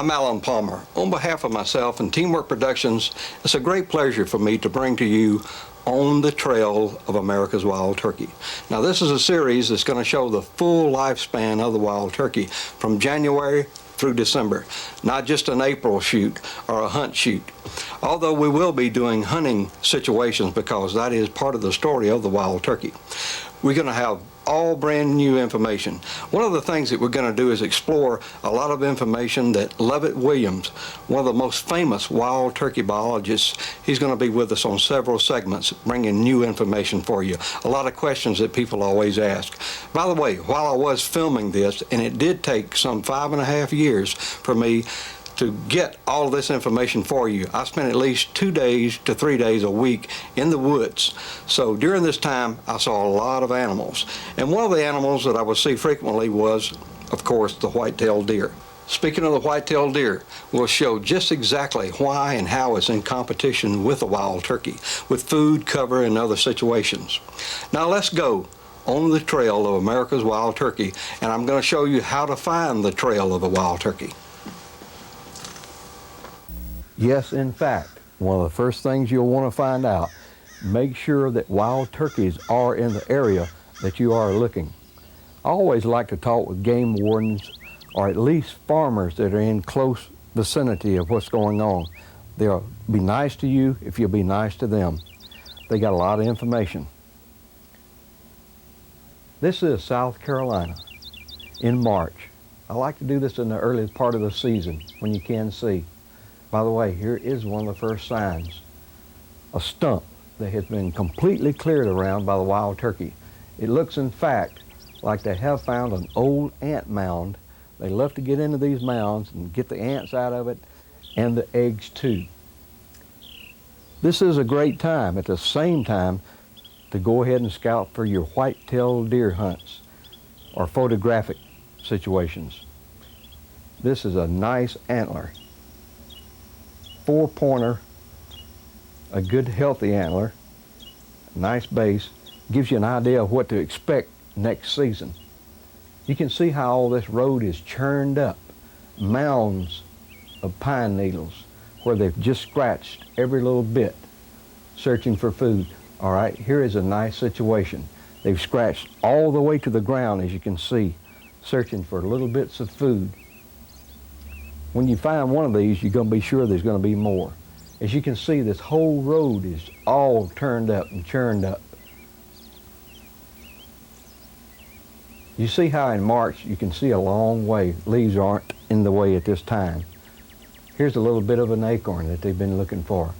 I'm Alan Palmer. On behalf of myself and Teamwork Productions, it's a great pleasure for me to bring to you On the Trail of America's Wild Turkey. Now, this is a series that's going to show the full lifespan of the wild turkey from January through December, not just an April shoot or a hunt shoot. Although we will be doing hunting situations because that is part of the story of the wild turkey. We're going to have all brand new information. One of the things that we're going to do is explore a lot of information that Lovett Williams, one of the most famous wild turkey biologists, he's going to be with us on several segments bringing new information for you. A lot of questions that people always ask. By the way, while I was filming this, and it did take some 5.5 years for me to get all this information for you, I spent at least 2 days to 3 days a week in the woods. So during this time, I saw a lot of animals. And one of the animals that I would see frequently was, of course, the white-tailed deer. Speaking of the white-tailed deer, we'll show just exactly why and how it's in competition with the wild turkey, with food, cover, and other situations. Now let's go on the trail of America's wild turkey, and I'm going to show you how to find the trail of a wild turkey. Yes, in fact, one of the first things you'll want to find out, make sure that wild turkeys are in the area that you are looking. I always like to talk with game wardens or at least farmers that are in close vicinity of what's going on. They'll be nice to you if you'll be nice to them. They got a lot of information. This is South Carolina in March. I like to do this in the early part of the season when you can see. By the way, here is one of the first signs. A stump that has been completely cleared around by the wild turkey. It looks, in fact, like they have found an old ant mound. They love to get into these mounds and get the ants out of it and the eggs too. This is a great time at the same time to go ahead and scout for your white-tailed deer hunts or photographic situations. This is a nice antler. 4-pointer, a good healthy antler, nice base, gives you an idea of what to expect next season. You can see how all this road is churned up, mounds of pine needles where they've just scratched every little bit searching for food. All right, here is a nice situation. They've scratched all the way to the ground, as you can see, searching for little bits of food. When you find one of these, you're going to be sure there's going to be more. As you can see, this whole road is all turned up and churned up. You see how in March you can see a long way. Leaves aren't in the way at this time. Here's a little bit of an acorn that they've been looking for.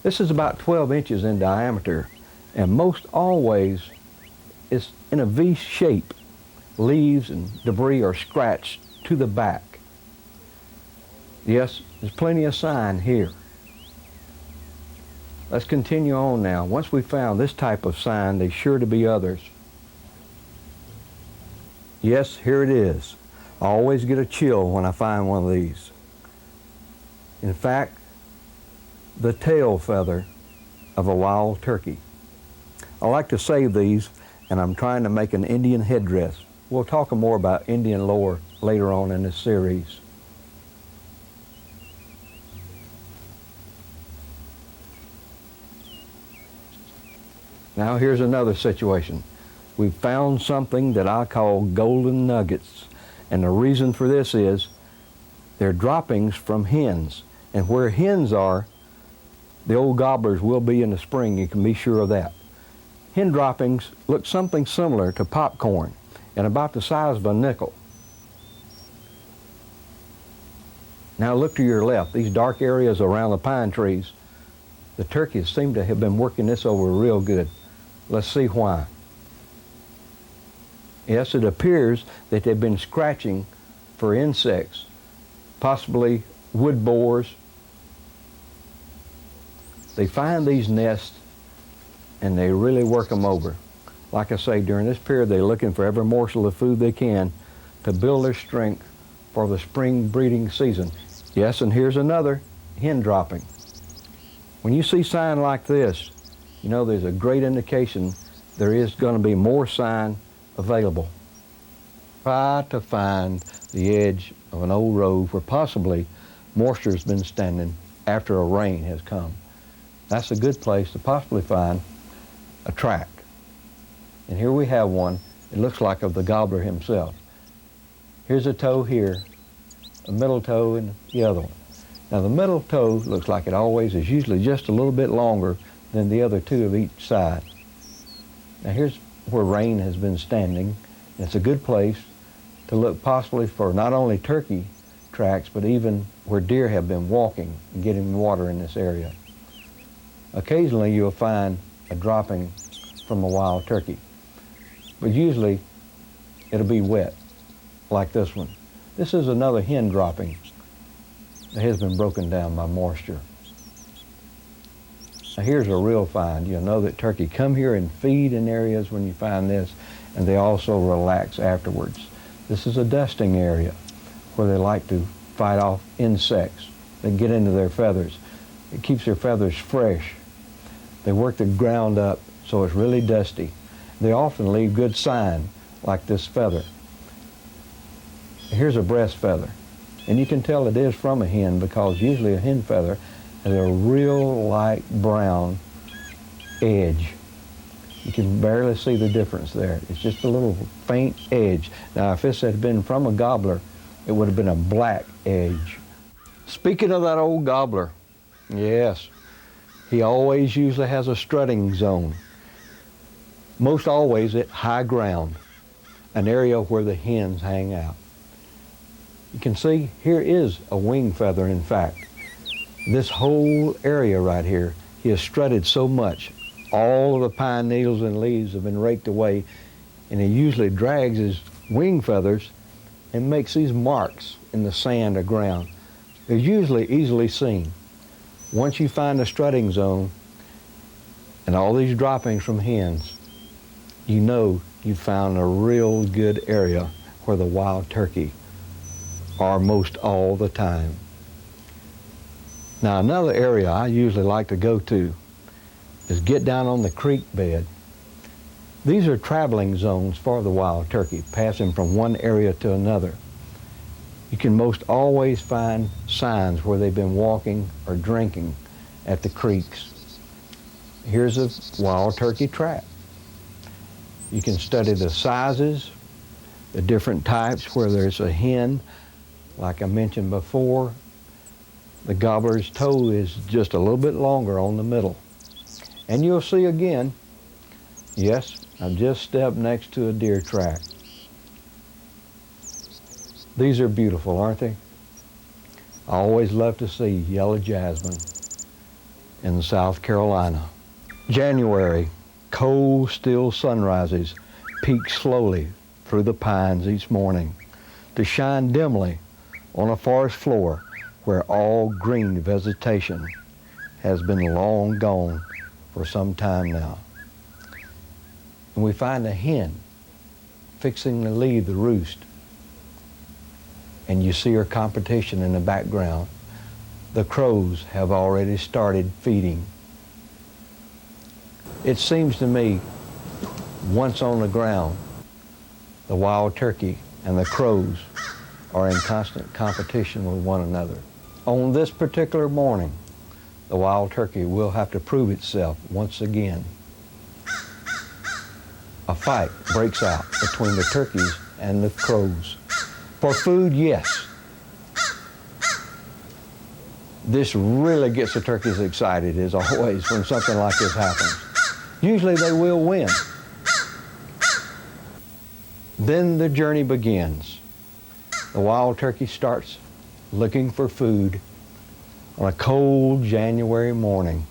This is about 12 inches in diameter, and most always it's in a V shape. Leaves and debris are scratched to the back. Yes, there's plenty of sign here. Let's continue on now. Once we found this type of sign, there's sure to be others. Yes, here it is. I always get a chill when I find one of these. In fact, the tail feather of a wild turkey. I like to save these, and I'm trying to make an Indian headdress. We'll talk more about Indian lore later on in this series. Now here's another situation. We've found something that I call golden nuggets. And the reason for this is they're droppings from hens. And where hens are, the old gobblers will be in the spring, you can be sure of that. Hen droppings look something similar to popcorn and about the size of a nickel. Now look to your left, these dark areas around the pine trees. The turkeys seem to have been working this over real good. Let's see why. Yes, it appears that they've been scratching for insects, possibly wood borers. They find these nests and they really work them over. Like I say, during this period, they're looking for every morsel of food they can to build their strength for the spring breeding season. Yes, and here's another hen dropping. When you see sign like this, you know there's a great indication there is going to be more sign available. Try to find the edge of an old road where possibly moisture has been standing after a rain has come. That's a good place to possibly find a track. And here we have one. It looks like of the gobbler himself. Here's a toe here, a middle toe, and the other one. Now the middle toe looks like it always is usually just a little bit longer than the other two of each side. Now here's where rain has been standing. It's a good place to look possibly for not only turkey tracks, but even where deer have been walking and getting water in this area. Occasionally you'll find a dropping from a wild turkey, but usually it'll be wet, like this one. This is another hen dropping that has been broken down by moisture. Now here's a real find. You'll know that turkey come here and feed in areas when you find this, and they also relax afterwards. This is a dusting area where they like to fight off insects that get into their feathers. It keeps their feathers fresh. They work the ground up so it's really dusty. They often leave good sign, like this feather. Here's a breast feather, and you can tell it is from a hen because usually a hen feather has a real light brown edge. You can barely see the difference there. It's just a little faint edge. Now if this had been from a gobbler, it would have been a black edge. Speaking of that old gobbler, yes, he always usually has a strutting zone. Most always at high ground, an area where the hens hang out. You can see here is a wing feather, in fact. This whole area right here, he has strutted so much. All of the pine needles and leaves have been raked away, and he usually drags his wing feathers and makes these marks in the sand or ground. They're usually easily seen. Once you find a strutting zone and all these droppings from hens, you know you found a real good area where the wild turkey are most all the time. Now another area I usually like to go to is get down on the creek bed. These are traveling zones for the wild turkey, passing from one area to another. You can most always find signs where they've been walking or drinking at the creeks. Here's a wild turkey track. You can study the sizes, the different types where there's a hen, like I mentioned before. The gobbler's toe is just a little bit longer on the middle. And you'll see again, yes, I've just stepped next to a deer track. These are beautiful, aren't they? I always love to see yellow jasmine in South Carolina. January, cold, still sunrises peak slowly through the pines each morning to shine dimly on a forest floor where all green vegetation has been long gone for some time now. And we find a hen fixing to leave the roost. And you see her competition in the background. The crows have already started feeding. It seems to me, once on the ground, the wild turkey and the crows are in constant competition with one another. On this particular morning, the wild turkey will have to prove itself once again. A fight breaks out between the turkeys and the crows. For food, yes. This really gets the turkeys excited, as always, when something like this happens. Usually they will win. Then the journey begins. The wild turkey starts looking for food on a cold January morning.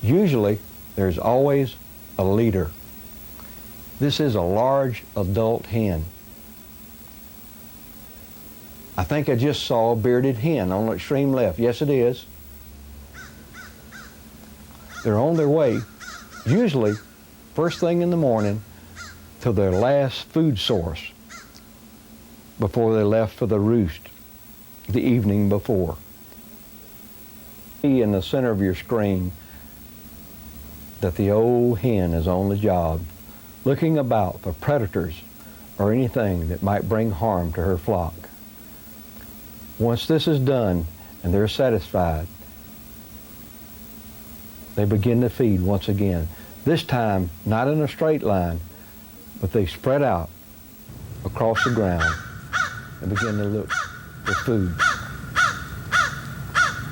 Usually, there's always a leader. This is a large adult hen. I think I just saw a bearded hen on the extreme left. Yes, it is. They're on their way, usually first thing in the morning, to their last food source before they left for the roost the evening before. See in the center of your screen that the old hen is on the job, looking about for predators or anything that might bring harm to her flock. Once this is done and they're satisfied, they begin to feed once again. This time, not in a straight line, but they spread out across the ground and begin to look for food.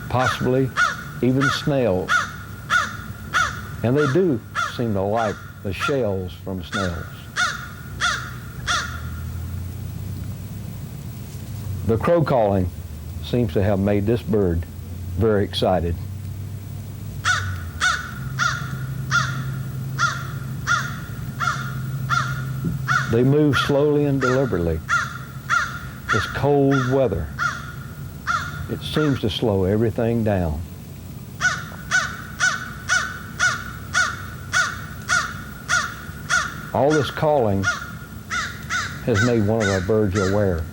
Possibly even snails. And they do seem to like the shells from snails. The crow calling seems to have made this bird very excited. They move slowly and deliberately. This cold weather, it seems to slow everything down. All this calling has made one of our birds aware.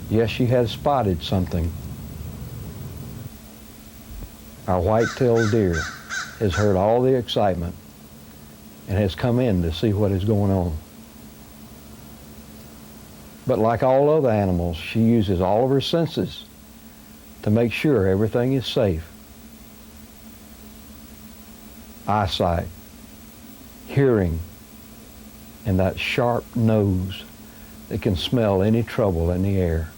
Yes, she has spotted something. Our white-tailed deer has heard all the excitement and has come in to see what is going on. But like all other animals, she uses all of her senses to make sure everything is safe. Eyesight, hearing, and that sharp nose that can smell any trouble in the air.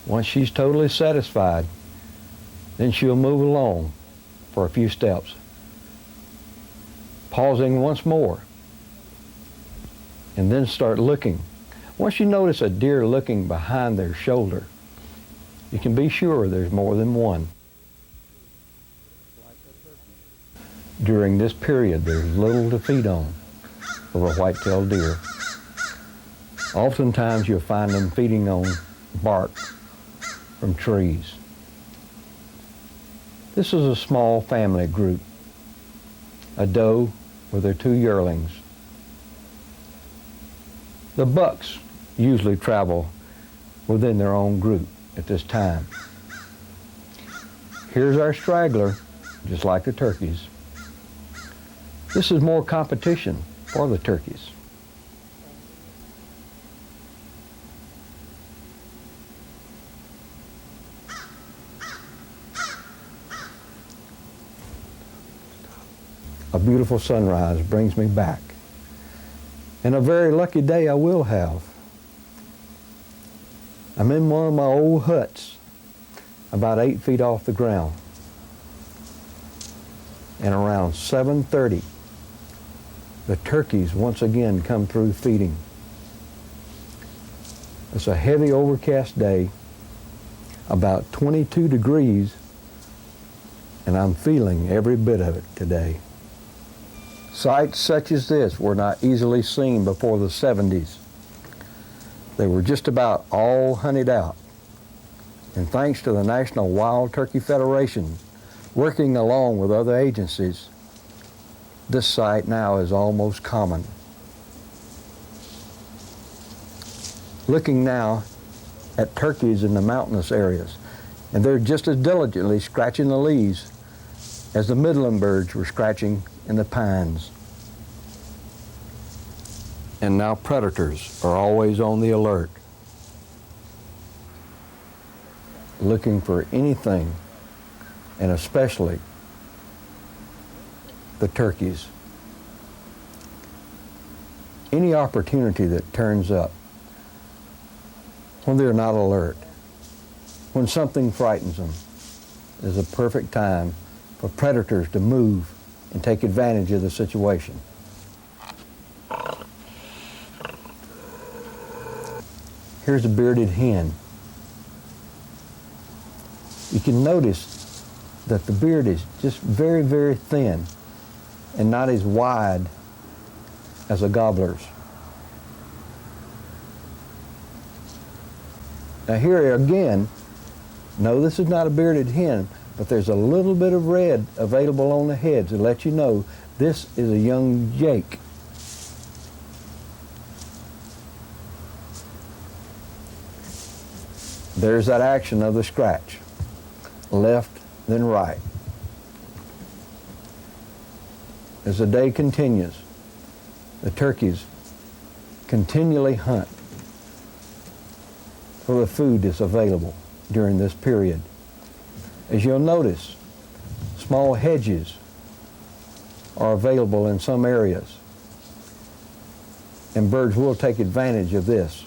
Once she's totally satisfied, then she'll move along for a few steps, pausing once more, and then start looking. Once you notice a deer looking behind their shoulder, you can be sure there's more than one. During this period, there's little to feed on for a white-tailed deer. Oftentimes you'll find them feeding on bark from trees. This is a small family group, a doe with her 2 yearlings. The bucks usually travel within their own group at this time. Here's our straggler, just like the turkeys. This is more competition for the turkeys. A beautiful sunrise brings me back, and a very lucky day I will have. I'm in one of my old huts, about 8 feet off the ground, and around 7:30, the turkeys once again come through feeding. It's a heavy overcast day, about 22 degrees, and I'm feeling every bit of it today. Sights such as this were not easily seen before the 70s. They were just about all hunted out. And thanks to the National Wild Turkey Federation, working along with other agencies, this sight now is almost common. Looking now at turkeys in the mountainous areas, and they're just as diligently scratching the leaves as the Midland birds were scratching in the pines. And now predators are always on the alert, looking for anything, and especially the turkeys. Any opportunity that turns up when they're not alert, when something frightens them, is a perfect time for predators to move and take advantage of the situation. Here's a bearded hen. You can notice that the beard is just very, very thin and not as wide as a gobbler's. Now here again, no, this is not a bearded hen, but there's a little bit of red available on the head to let you know this is a young jake. There's that action of the scratch, left then right. As the day continues, the turkeys continually hunt for the food that's available during this period. As you'll notice, small hedges are available in some areas, and birds will take advantage of this.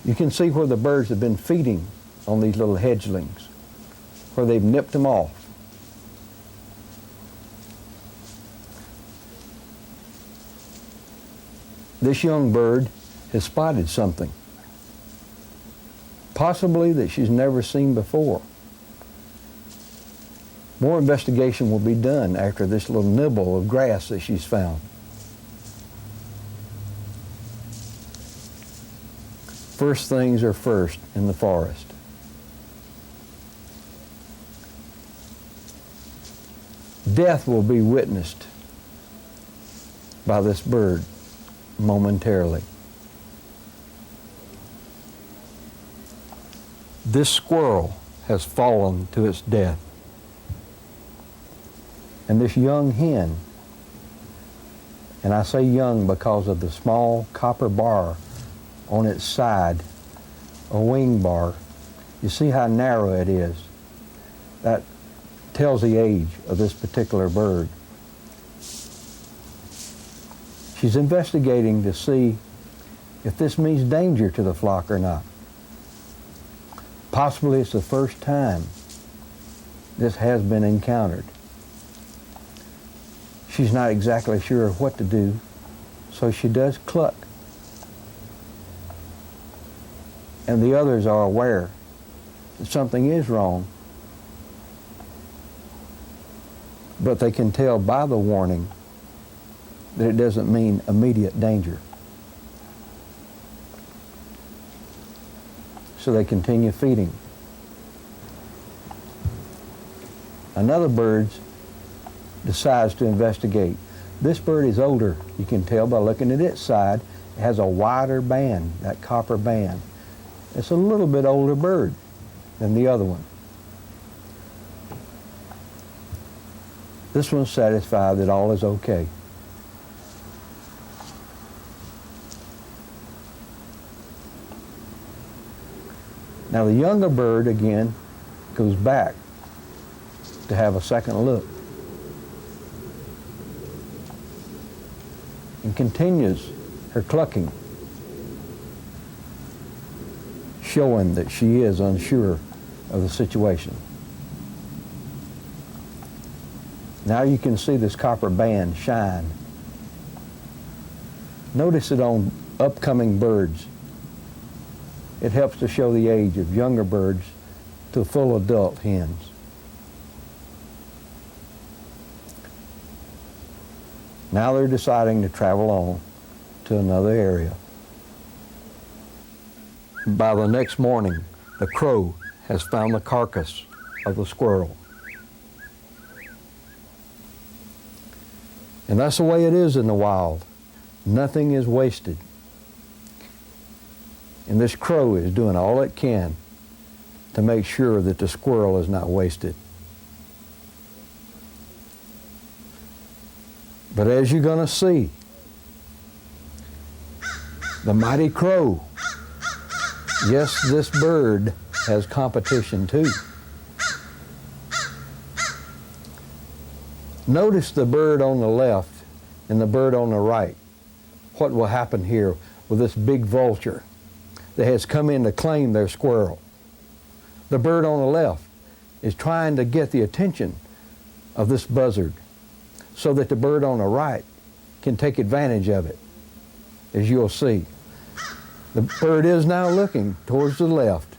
You can see where the birds have been feeding on these little hedgelings, where they've nipped them off. This young bird has spotted something, possibly that she's never seen before. More investigation will be done after this little nibble of grass that she's found. First things are first in the forest. Death will be witnessed by this bird momentarily. This squirrel has fallen to its death. And this young hen, and I say young because of the small copper bar on its side, a wing bar, you see how narrow it is. That tells the age of this particular bird. She's investigating to see if this means danger to the flock or not. Possibly it's the first time this has been encountered. She's not exactly sure what to do, so she does cluck. And the others are aware that something is wrong, but they can tell by the warning that it doesn't mean immediate danger. So they continue feeding. Another bird decides to investigate. This bird is older. You can tell by looking at its side. It has a wider band, that copper band. It's a little bit older bird than the other one. This one's satisfied that all is okay. Now the younger bird, again, goes back to have a second look and continues her clucking, showing that she is unsure of the situation. Now you can see this copper band shine. Notice it on upcoming birds. It helps to show the age of younger birds to full adult hens. Now they're deciding to travel on to another area. By the next morning, the crow has found the carcass of the squirrel. And that's the way it is in the wild. Nothing is wasted. And this crow is doing all it can to make sure that the squirrel is not wasted. But as you're going to see, the mighty crow, yes, this bird has competition too. Notice the bird on the left and the bird on the right. What will happen here with this big vulture that has come in to claim their squirrel? The bird on the left is trying to get the attention of this buzzard so that the bird on the right can take advantage of it, as you'll see. The bird is now looking towards the left.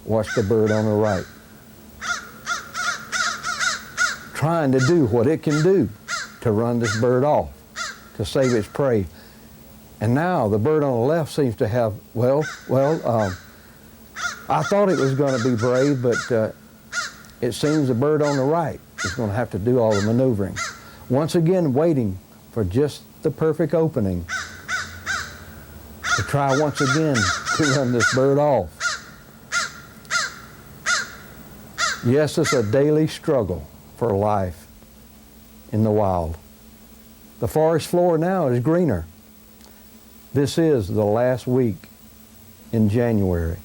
Watch the bird on the right, trying to do what it can do to run this bird off, to save its prey. And now the bird on the left seems to have, I thought it was going to be brave, but it seems the bird on the right is going to have to do all the maneuvering. Once again, waiting for just the perfect opening to try once again to run this bird off. Yes, it's a daily struggle for life in the wild. The forest floor now is greener. This is the last week in January.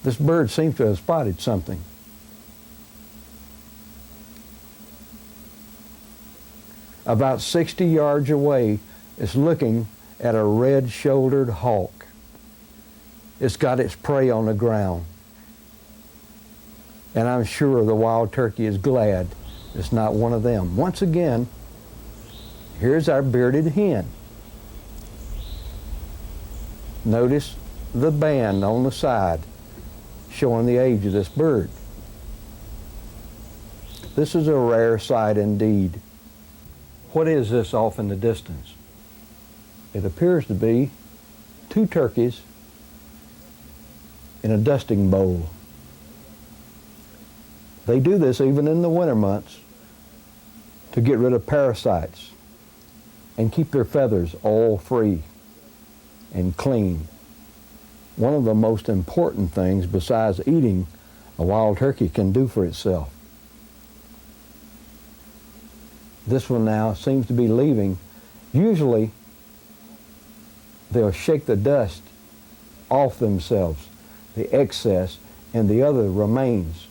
This bird seems to have spotted something. About 60 yards away, it's looking at a red-shouldered hawk. It's got its prey on the ground. And I'm sure the wild turkey is glad it's not one of them. Once again, here's our bearded hen. Notice the band on the side showing the age of this bird. This is a rare sight indeed. What is this off in the distance? It appears to be two turkeys in a dusting bowl. They do this even in the winter months to get rid of parasites and keep their feathers all free and clean. One of the most important things besides eating a wild turkey can do for itself. This one now seems to be leaving. Usually they'll shake the dust off themselves, the excess and the other remains.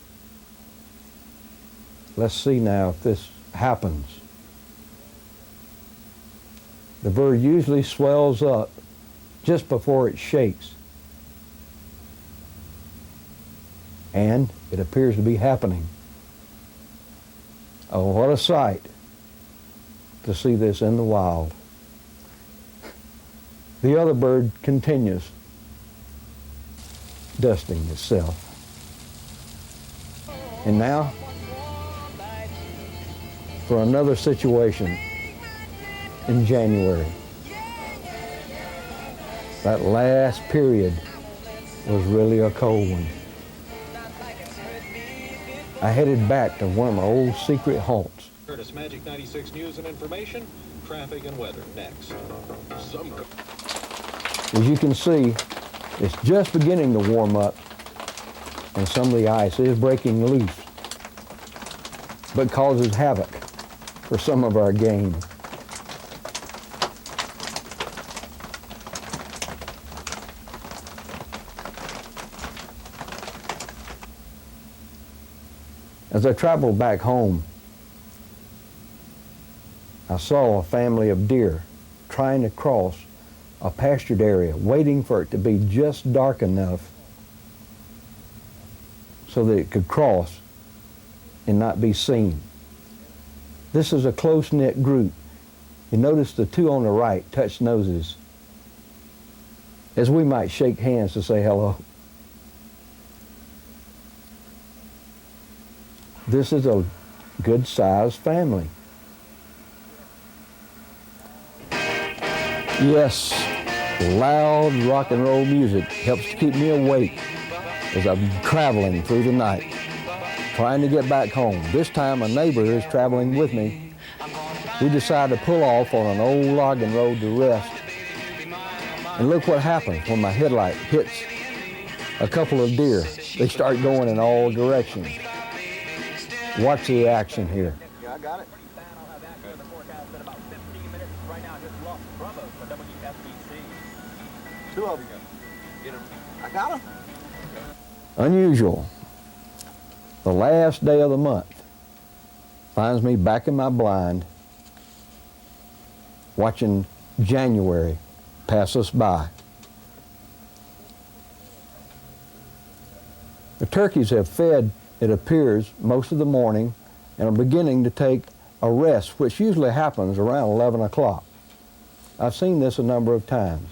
Let's see now if this happens. The bird usually swells up just before it shakes. And it appears to be happening. Oh, what a sight to see this in the wild. The other bird continues dusting itself. And now, for another situation in January. That last period was really a cold one. I headed back to one of my old secret haunts. Curtis Magic 96 News and Information, traffic and weather next. As you can see, it's just beginning to warm up and some of the ice is breaking loose, but causes havoc for some of our game. As I traveled back home, I saw a family of deer trying to cross a pastured area, waiting for it to be just dark enough so that it could cross and not be seen. This is a close-knit group. You notice the two on the right touch noses, as we might shake hands to say hello. This is a good-sized family. Yes, loud rock and roll music helps to keep me awake as I'm traveling through the night, trying to get back home. This time a neighbor is traveling with me. We decide to pull off on an old logging road to rest. And look what happens when my headlight hits a couple of deer. They start going in all directions. Watch the action here. Yeah, I got it. Two of them. Get them. I got them. Unusual. The last day of the month finds me back in my blind watching January pass us by. The turkeys have fed, it appears, most of the morning and are beginning to take a rest, which usually happens around 11 o'clock. I've seen this a number of times.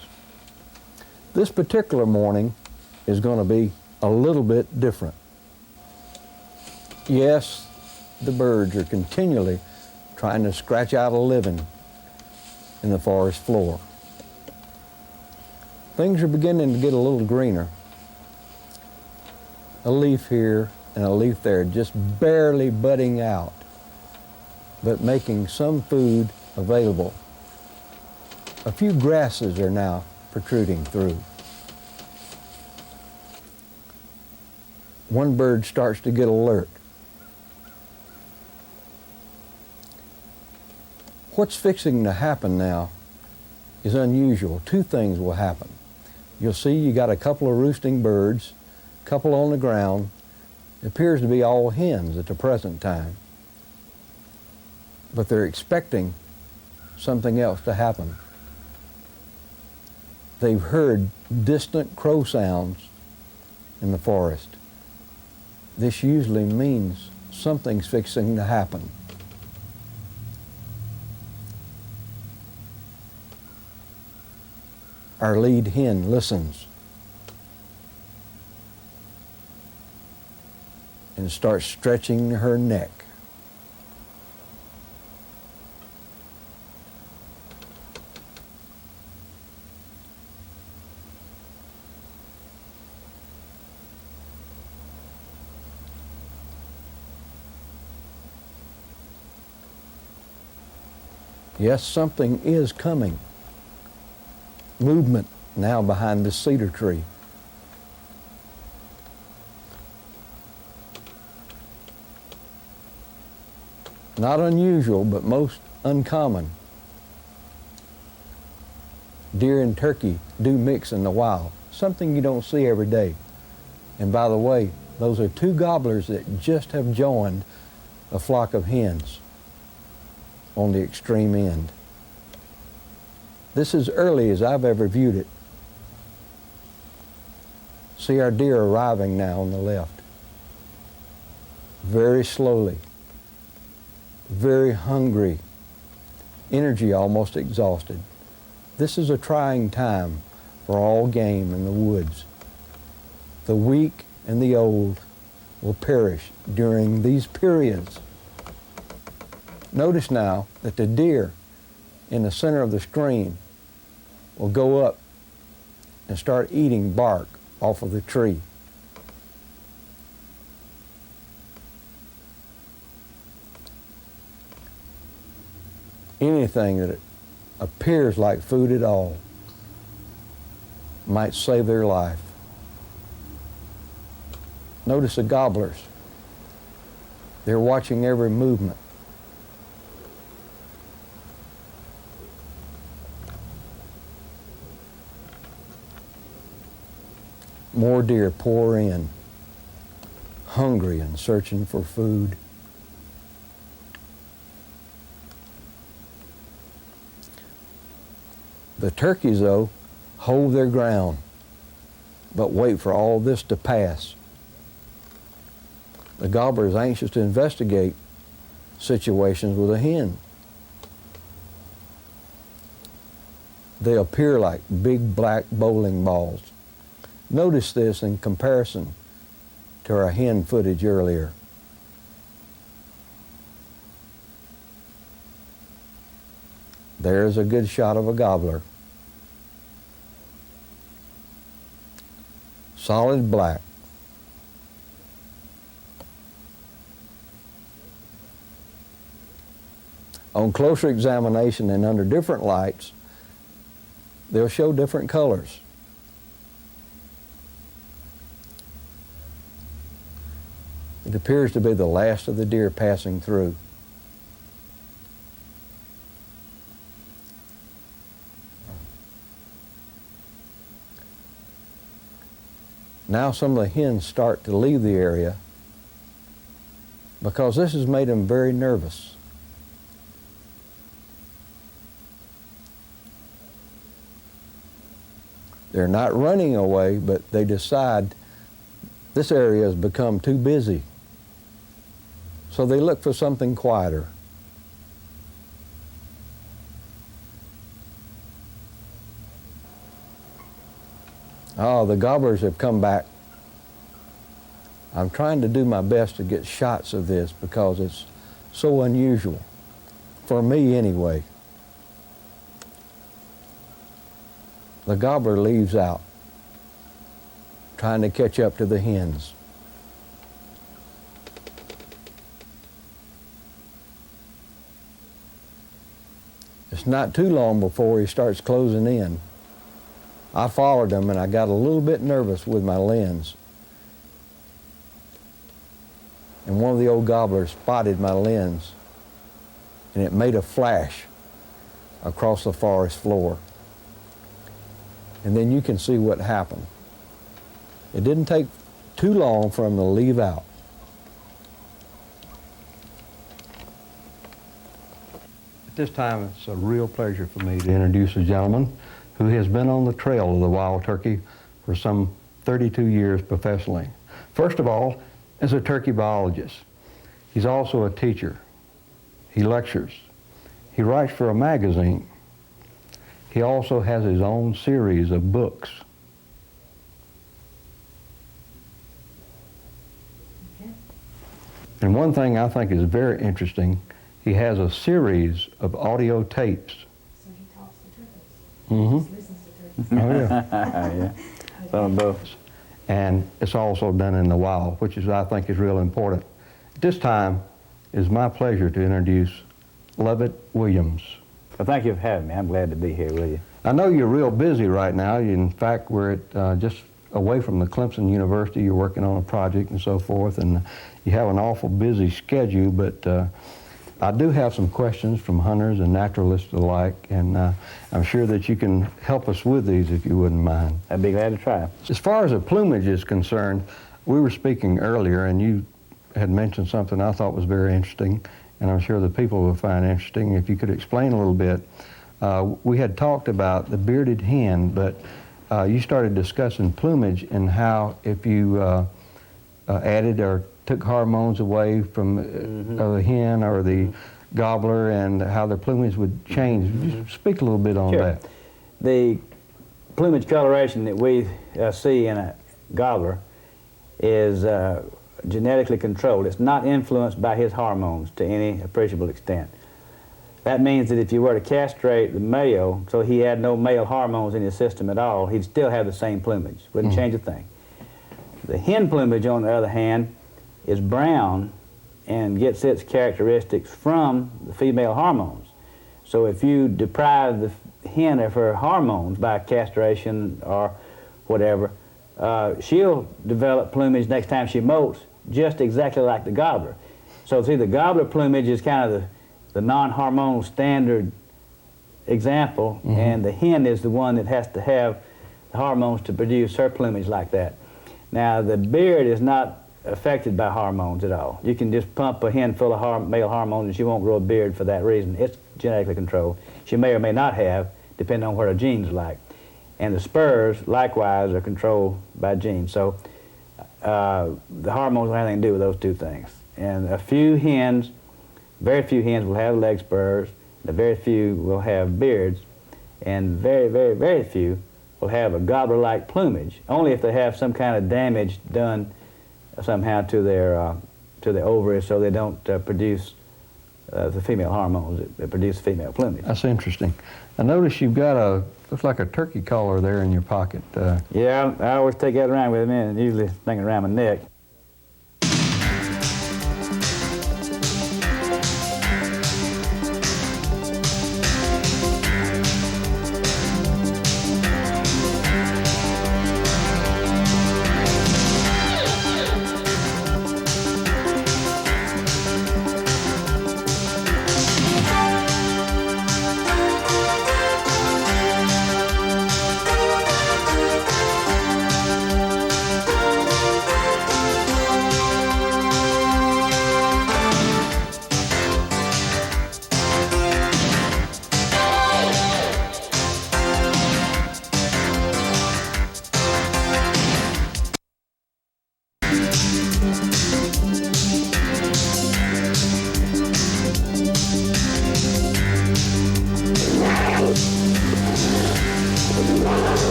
This particular morning is going to be a little bit different. Yes, the birds are continually trying to scratch out a living in the forest floor. Things are beginning to get a little greener. A leaf here and a leaf there, just barely budding out, but making some food available. A few grasses are now protruding through. One bird starts to get alert. What's fixing to happen now is unusual, two things will happen. You'll see you got a couple of roosting birds, a couple on the ground. It appears to be all hens at the present time. But they're expecting something else to happen. They've heard distant crow sounds in the forest. This usually means something's fixing to happen. Our lead hen listens and starts stretching her neck. Yes, something is coming. Movement now behind this cedar tree. Not unusual, but most uncommon. Deer and turkey do mix in the wild, something you don't see every day. And by the way, those are two gobblers that just have joined a flock of hens on the extreme end. This is early as I've ever viewed it. See our deer arriving now on the left. Very slowly, very hungry, energy almost exhausted. This is a trying time for all game in the woods. The weak and the old will perish during these periods. Notice now that the deer in the center of the stream will go up and start eating bark off of the tree. Anything that appears like food at all might save their life. Notice the gobblers. They're watching every movement. More deer pour in, hungry and searching for food. The turkeys, though, hold their ground, but wait for all this to pass. The gobbler is anxious to investigate situations with a hen. They appear like big black bowling balls. Notice this in comparison to our hen footage earlier. There's a good shot of a gobbler. Solid black. On closer examination and under different lights, they'll show different colors. It appears to be the last of the deer passing through. Now some of the hens start to leave the area because this has made them very nervous. They're not running away, but they decide this area has become too busy. So they look for something quieter. Oh, the gobblers have come back. I'm trying to do my best to get shots of this because it's so unusual, for me anyway. The gobbler leaves out, trying to catch up to the hens. It's not too long before he starts closing in. I followed him and I got a little bit nervous with my lens. And one of the old gobblers spotted my lens and it made a flash across the forest floor. and then you can see what happened. It didn't take too long for them to leave out. At this time, it's a real pleasure for me to introduce a gentleman who has been on the trail of the wild turkey for some 32 years professionally. First of all, as a turkey biologist. He's also a teacher. He lectures. He writes for a magazine. He also has his own series of books. And one thing I think is very interesting, he has a series of audio tapes. So he talks to turtles. He listens to turtles. Oh, yeah. Yeah. Some of both. And it's also done in the wild, which is, I think, is real important. At this time, it is my pleasure to introduce Lovett Williams. Well, thank you for having me. I'm glad to be here with you. I know you're real busy right now. In fact, we're at, just away from the Clemson University. You're working on a project and so forth, and you have an awful busy schedule, but I do have some questions from hunters and naturalists alike, and I'm sure that you can help us with these if you wouldn't mind. I'd be glad to try. As far as the plumage is concerned, we were speaking earlier, and you had mentioned something I thought was very interesting, and I'm sure the people will find interesting. If you could explain a little bit. We had talked about the bearded hen, but you started discussing plumage and how if you added or took hormones away from the hen or the gobbler and how their plumage would change. Would you speak a little bit on Sure. that? The plumage coloration that we see in a gobbler is genetically controlled. It's not influenced by his hormones to any appreciable extent. That means that if you were to castrate the male, so he had no male hormones in his system at all, he'd still have the same plumage. Wouldn't change a thing. The hen plumage, on the other hand, is brown and gets its characteristics from the female hormones. So if you deprive the hen of her hormones by castration or whatever, she'll develop plumage next time she molts just exactly like the gobbler. So see, the gobbler plumage is kind of the non-hormonal standard example, and the hen is the one that has to have the hormones to produce her plumage like that. Now, the beard is not affected by hormones at all. You can just pump a hen full of male hormones and she won't grow a beard for that reason. It's genetically controlled. She may or may not have, depending on what her genes like. And the spurs, likewise, are controlled by genes. So the hormones don't have anything to do with those two things. And a few hens, very few hens will have leg spurs, and very few will have beards, and very, very, very few will have a gobbler-like plumage, only if they have some kind of damage done somehow to their ovaries so they don't produce the female hormones that produce female plumage. That's interesting. I notice you've got looks like a turkey collar there in your pocket. Yeah, I always take that around with me, and usually hang it around my neck.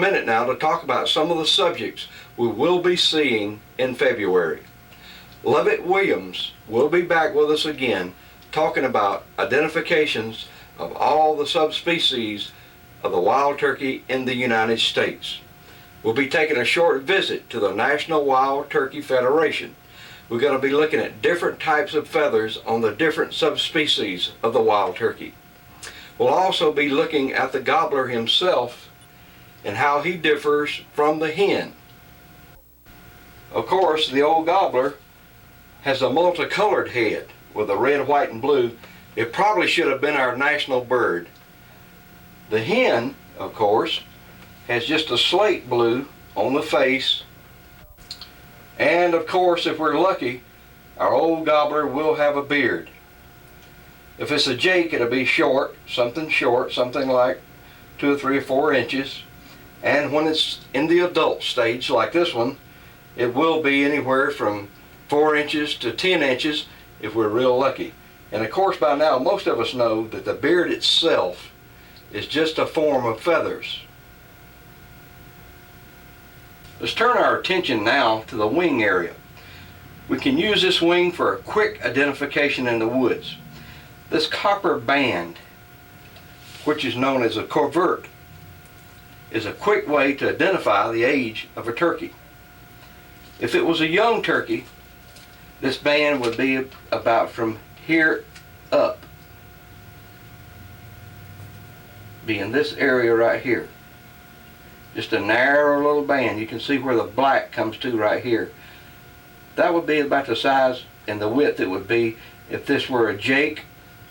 minute now to talk about some of the subjects we will be seeing in February. Lovett Williams will be back with us again talking about identifications of all the subspecies of the wild turkey in the United States. We'll be taking a short visit to the National Wild Turkey Federation. We're going to be looking at different types of feathers on the different subspecies of the wild turkey. We'll also be looking at the gobbler himself and how he differs from the hen. Of course, the old gobbler has a multicolored head with a red, white, and blue. It probably should have been our national bird. The hen, of course, has just a slate blue on the face. And of course, if we're lucky, our old gobbler will have a beard. If it's a jake, it'll be short, something like 2 or 3 or 4 inches. And when it's in the adult stage, like this one, it will be anywhere from 4 inches to 10 inches if we're real lucky. And of course, by now, most of us know that the beard itself is just a form of feathers. Let's turn our attention now to the wing area. We can use this wing for a quick identification in the woods. This copper band, which is known as a covert, is a quick way to identify the age of a turkey. If it was a young turkey, this band would be about from here up, be in this area right here. Just a narrow little band. You can see where the black comes to right here. That would be about the size and the width it would be if this were a jake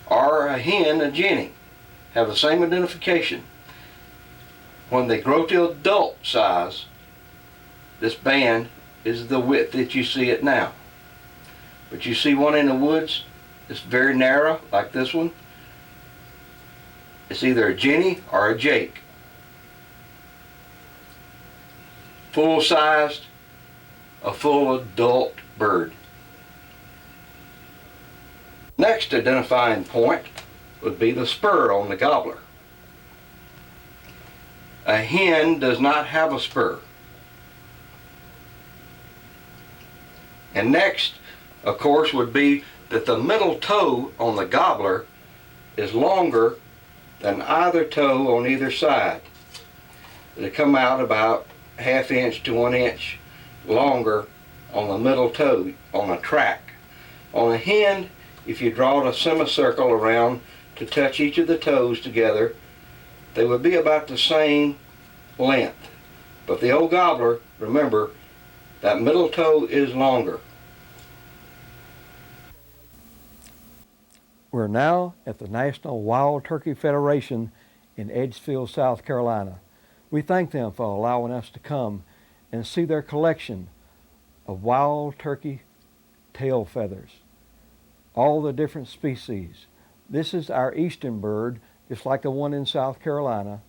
or a hen, a jenny. Have the same identification. When they grow to adult size, this band is the width that you see it now. But you see one in the woods, it's very narrow, like this one. It's either a jenny or a jake. Full-sized, a full adult bird. Next identifying point would be the spur on the gobbler. A hen does not have a spur. And next, of course, would be that the middle toe on the gobbler is longer than either toe on either side. They come out about 1/2 inch to 1 inch longer on the middle toe on a track. On a hen, if you draw a semicircle around to touch each of the toes together, they would be about the same length. But the old gobbler, remember, that middle toe is longer. We're now at the National Wild Turkey Federation in Edgefield, South Carolina. We thank them for allowing us to come and see their collection of wild turkey tail feathers, all the different species. This is our eastern bird, just like the one in South Carolina.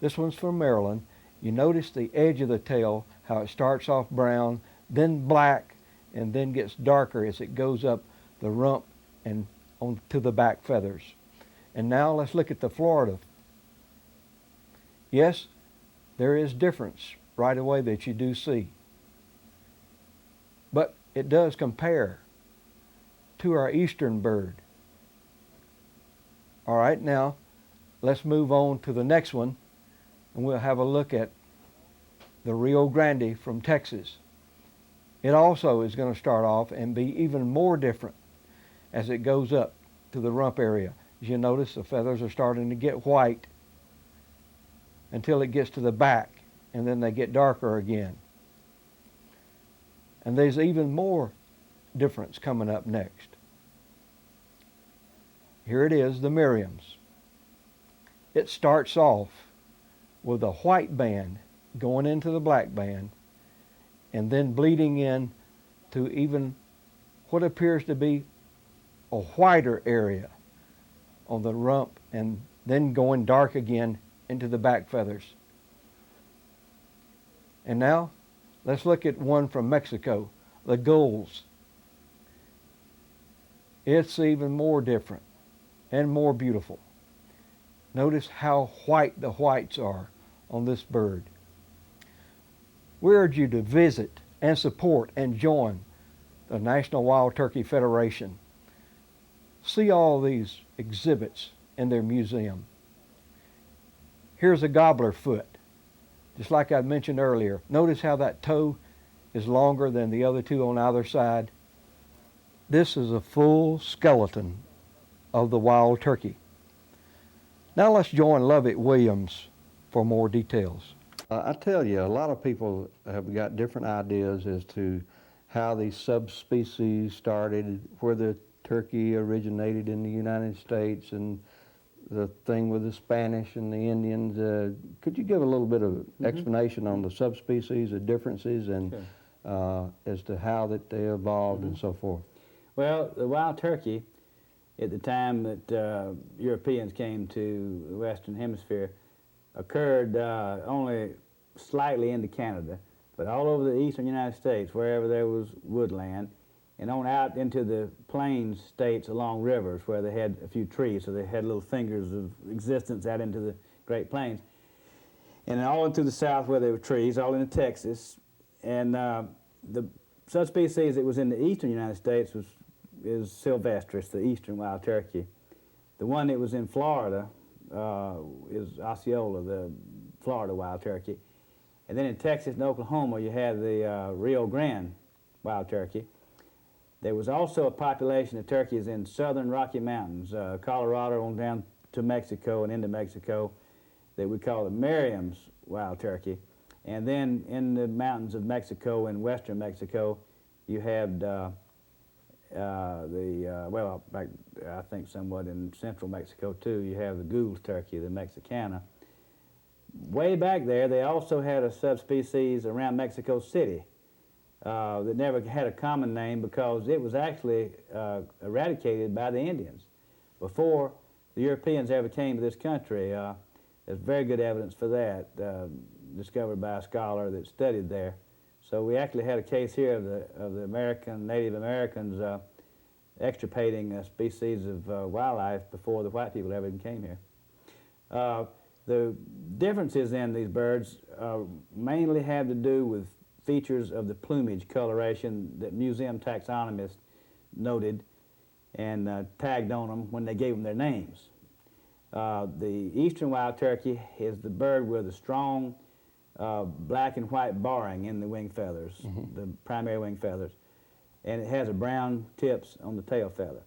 This one's from Maryland. You notice the edge of the tail, how it starts off brown, then black, and then gets darker as it goes up the rump and on to the back feathers. And now let's look at the Florida. Yes, there is difference right away that you do see. But it does compare to our eastern bird. All right, now let's move on to the next one, and we'll have a look at the Rio Grande from Texas. It also is going to start off and be even more different as it goes up to the rump area. As you notice, the feathers are starting to get white until it gets to the back, and then they get darker again. And there's even more difference coming up next. Here it is, the Miriams. It starts off with a white band going into the black band, and then bleeding in to even what appears to be a whiter area on the rump, and then going dark again into the back feathers. And now let's look at one from Mexico, the gulls. It's even more different and more beautiful. Notice how white the whites are on this bird. We urge you to visit and support and join the National Wild Turkey Federation. See all these exhibits in their museum. Here's a gobbler foot, just like I mentioned earlier. Notice how that toe is longer than the other two on either side. This is a full skeleton of the wild turkey. Now let's join Lovett Williams for more details. I tell you, a lot of people have got different ideas as to how these subspecies started, where the turkey originated in the United States, and the thing with the Spanish and the Indians. Could you give a little bit of explanation on the subspecies, the differences, and as to how that they evolved and so forth? Well, the wild turkey, at the time that Europeans came to the Western Hemisphere, occurred only slightly into Canada, but all over the eastern United States, wherever there was woodland, and on out into the plains states along rivers where they had a few trees, so they had little fingers of existence out into the Great Plains. And all into the south where there were trees, all into Texas. And the subspecies that was in the eastern United States is sylvestris, the eastern wild turkey. The one that was in Florida is Osceola, the Florida wild turkey. And then in Texas and Oklahoma, you have the Rio Grande wild turkey. There was also a population of turkeys in southern Rocky Mountains, Colorado on down to Mexico and into Mexico, that we call the Merriam's wild turkey. And then in the mountains of Mexico and western Mexico, you had well, back, I think somewhat in central Mexico too, you have the Gould's turkey, the Mexicana. Way back there, they also had a subspecies around Mexico City that never had a common name because it was actually eradicated by the Indians before the Europeans ever came to this country. There's very good evidence for that, discovered by a scholar that studied there. So we actually had a case here of the Native Americans extirpating a species of wildlife before the white people ever even came here. The differences in these birds mainly have to do with features of the plumage coloration that museum taxonomists noted and tagged on them when they gave them their names. The eastern wild turkey is the bird with a strong black and white barring in the wing feathers, the primary wing feathers, and it has a brown tips on the tail feather.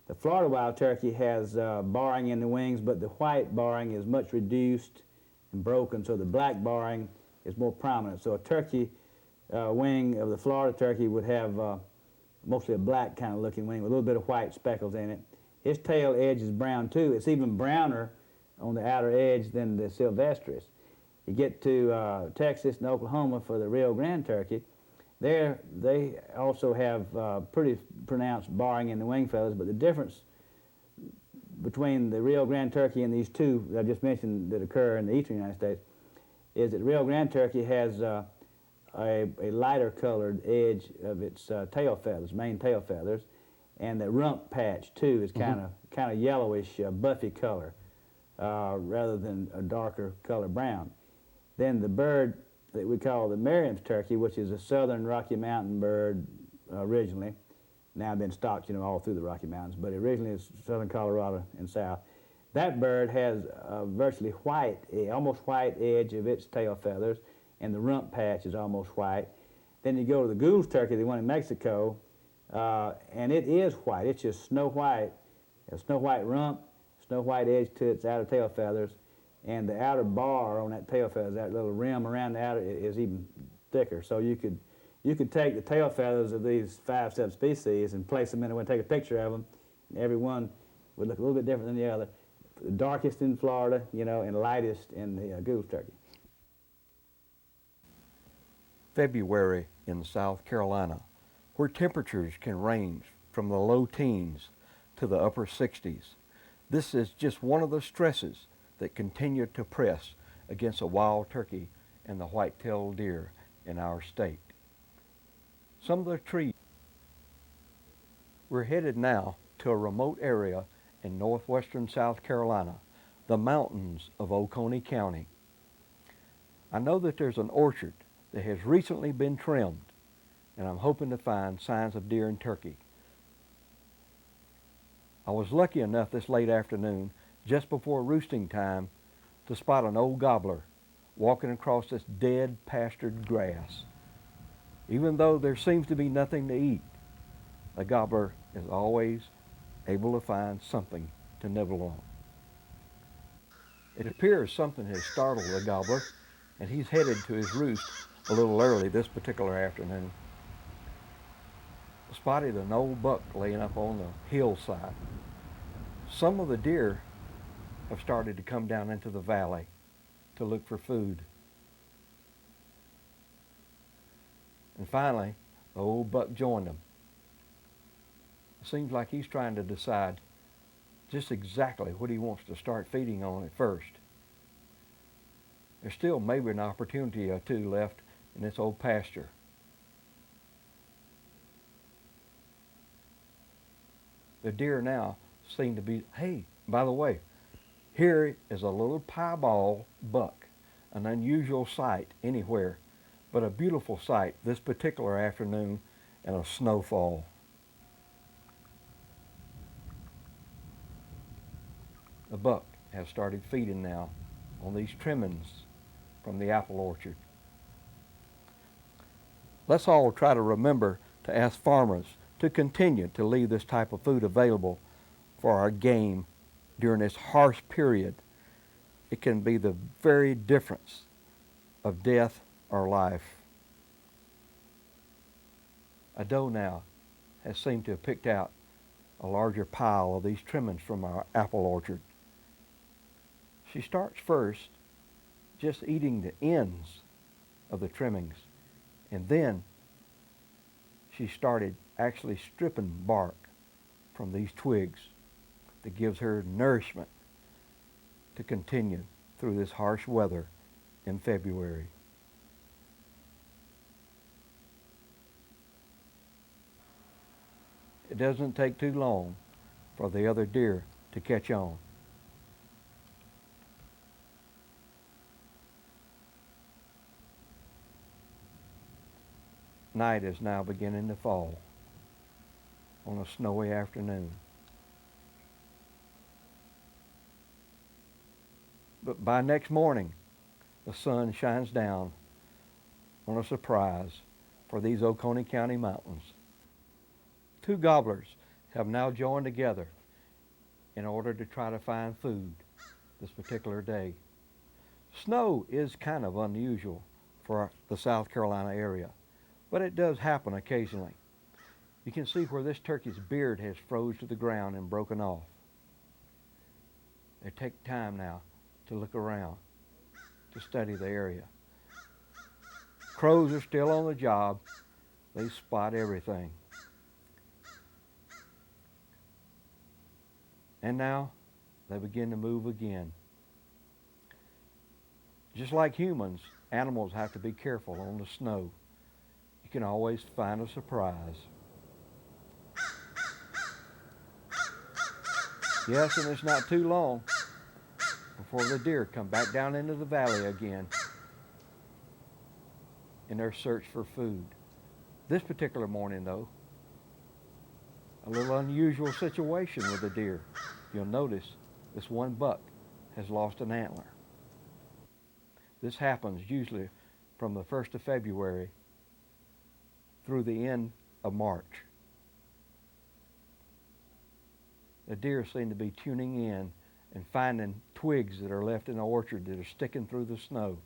The Florida wild turkey has barring in the wings, but the white barring is much reduced and broken, so the black barring is more prominent. So a turkey wing of the Florida turkey would have mostly a black kind of looking wing with a little bit of white speckles in it. His tail edge is brown too. It's even browner on the outer edge than the sylvestris. You get to Texas and Oklahoma for the Rio Grande turkey. There, they also have pretty pronounced barring in the wing feathers, but the difference between the Rio Grande turkey and these two that I just mentioned that occur in the eastern United States is that the Rio Grande turkey has a lighter colored edge of its tail feathers, main tail feathers, and the rump patch too is kind of yellowish, buffy color, rather than a darker color brown. Then the bird that we call the Merriam's turkey, which is a southern Rocky Mountain bird originally, now been stocked, all through the Rocky Mountains, but originally it's southern Colorado and south. That bird has a virtually white, almost white edge of its tail feathers, and the rump patch is almost white. Then you go to the Gould's turkey, the one in Mexico, and it is white. It's just snow white, a snow white rump, snow white edge to its outer tail feathers, and the outer bar on that tail feathers, that little rim around the outer, is even thicker. So you could take the tail feathers of these 5 subspecies and place them in and take a picture of them, and every one would look a little bit different than the other. The darkest in Florida, and lightest in the Gould's turkey. February in South Carolina, where temperatures can range from the low teens to the upper 60s. This is just one of the stresses that continue to press against a wild turkey and the white-tailed deer in our state. Some of the trees. We're headed now to a remote area in northwestern South Carolina, the mountains of Oconee County. I know that there's an orchard that has recently been trimmed, and I'm hoping to find signs of deer and turkey. I was lucky enough this late afternoon, just before roosting time, to spot an old gobbler walking across this dead pastured grass. Even though there seems to be nothing to eat, the gobbler is always able to find something to nibble on. It appears something has startled the gobbler, and he's headed to his roost a little early this particular afternoon. I spotted an old buck laying up on the hillside. Some of the deer have started to come down into the valley to look for food. And finally, the old buck joined them. It seems like he's trying to decide just exactly what he wants to start feeding on at first. There's still maybe an opportunity or two left in this old pasture. The deer now seem to be, hey, by the way, here is a little piebald buck, an unusual sight anywhere, but a beautiful sight this particular afternoon in a snowfall. The buck has started feeding now on these trimmings from the apple orchard. Let's all try to remember to ask farmers to continue to leave this type of food available for our game during this harsh period. It can be the very difference of death or life. A doe now has seemed to have picked out a larger pile of these trimmings from our apple orchard. She starts first just eating the ends of the trimmings, and then she started actually stripping bark from these twigs that gives her nourishment to continue through this harsh weather in February. It doesn't take too long for the other deer to catch on. Night is now beginning to fall on a snowy afternoon. But by next morning, the sun shines down on a surprise for these Oconee County mountains. Two gobblers have now joined together in order to try to find food this particular day. Snow is kind of unusual for the South Carolina area, but it does happen occasionally. You can see where this turkey's beard has froze to the ground and broken off. They take time now to look around, to study the area. Crows are still on the job. They spot everything. And now they begin to move again. Just like humans, animals have to be careful on the snow. You can always find a surprise. Yes, and it's not too long before the deer come back down into the valley again in their search for food. This particular morning, though, a little unusual situation with the deer. You'll notice this one buck has lost an antler. This happens usually from the 1st of February through the end of March. The deer seem to be tuning in and finding twigs that are left in the orchard that are sticking through the snow.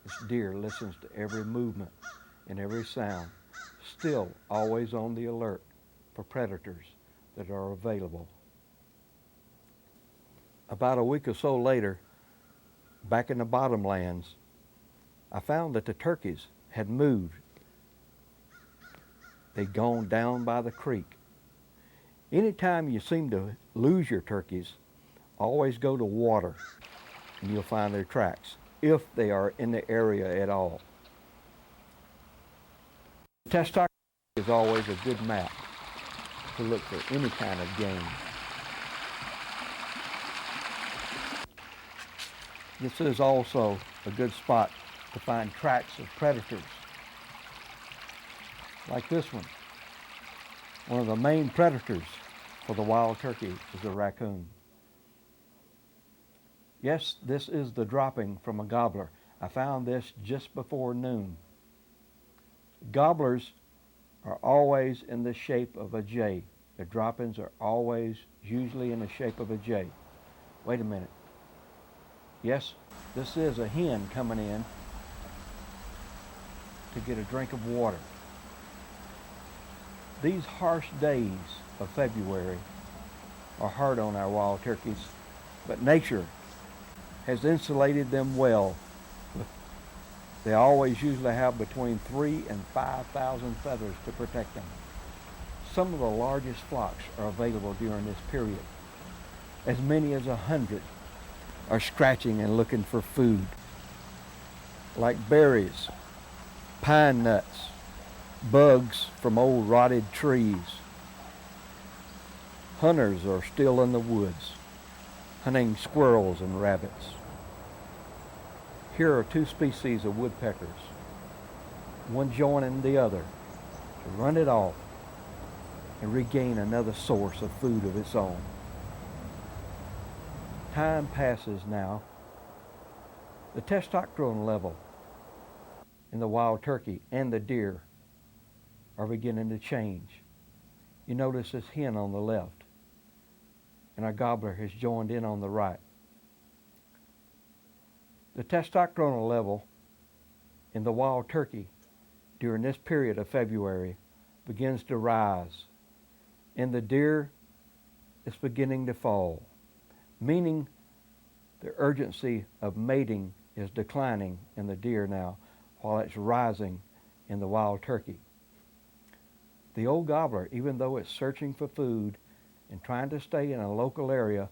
This deer listens to every movement and every sound, still always on the alert for predators that are available. About a week or so later, back in the bottomlands, I found that the turkeys had moved. They'd gone down by the creek. Anytime you seem to lose your turkeys, always go to water and you'll find their tracks, if they are in the area at all. Test is always a good map to look for any kind of game. This is also a good spot to find tracks of predators, like this one. One of the main predators for the wild turkey is the raccoon. Yes, this is the dropping from a gobbler. I found this just before noon. Gobblers are always in the shape of a J. Their droppings are always usually in the shape of a J. Wait a minute. Yes, this is a hen coming in to get a drink of water. These harsh days of February are hard on our wild turkeys, but nature has insulated them well. They always usually have between 3,000 and 5,000 feathers to protect them. Some of the largest flocks are available during this period. As many as 100 are scratching and looking for food, like berries, pine nuts, bugs from old rotted trees. Hunters are still in the woods, hunting squirrels and rabbits. Here are two species of woodpeckers, one joining the other to run it off and regain another source of food of its own. Time passes now. The testosterone level in the wild turkey and the deer are beginning to change. You notice this hen on the left, and our gobbler has joined in on the right. The testosterone level in the wild turkey during this period of February begins to rise. In the deer, it's beginning to fall, meaning the urgency of mating is declining in the deer now, while it's rising in the wild turkey. The old gobbler, even though it's searching for food and trying to stay in a local area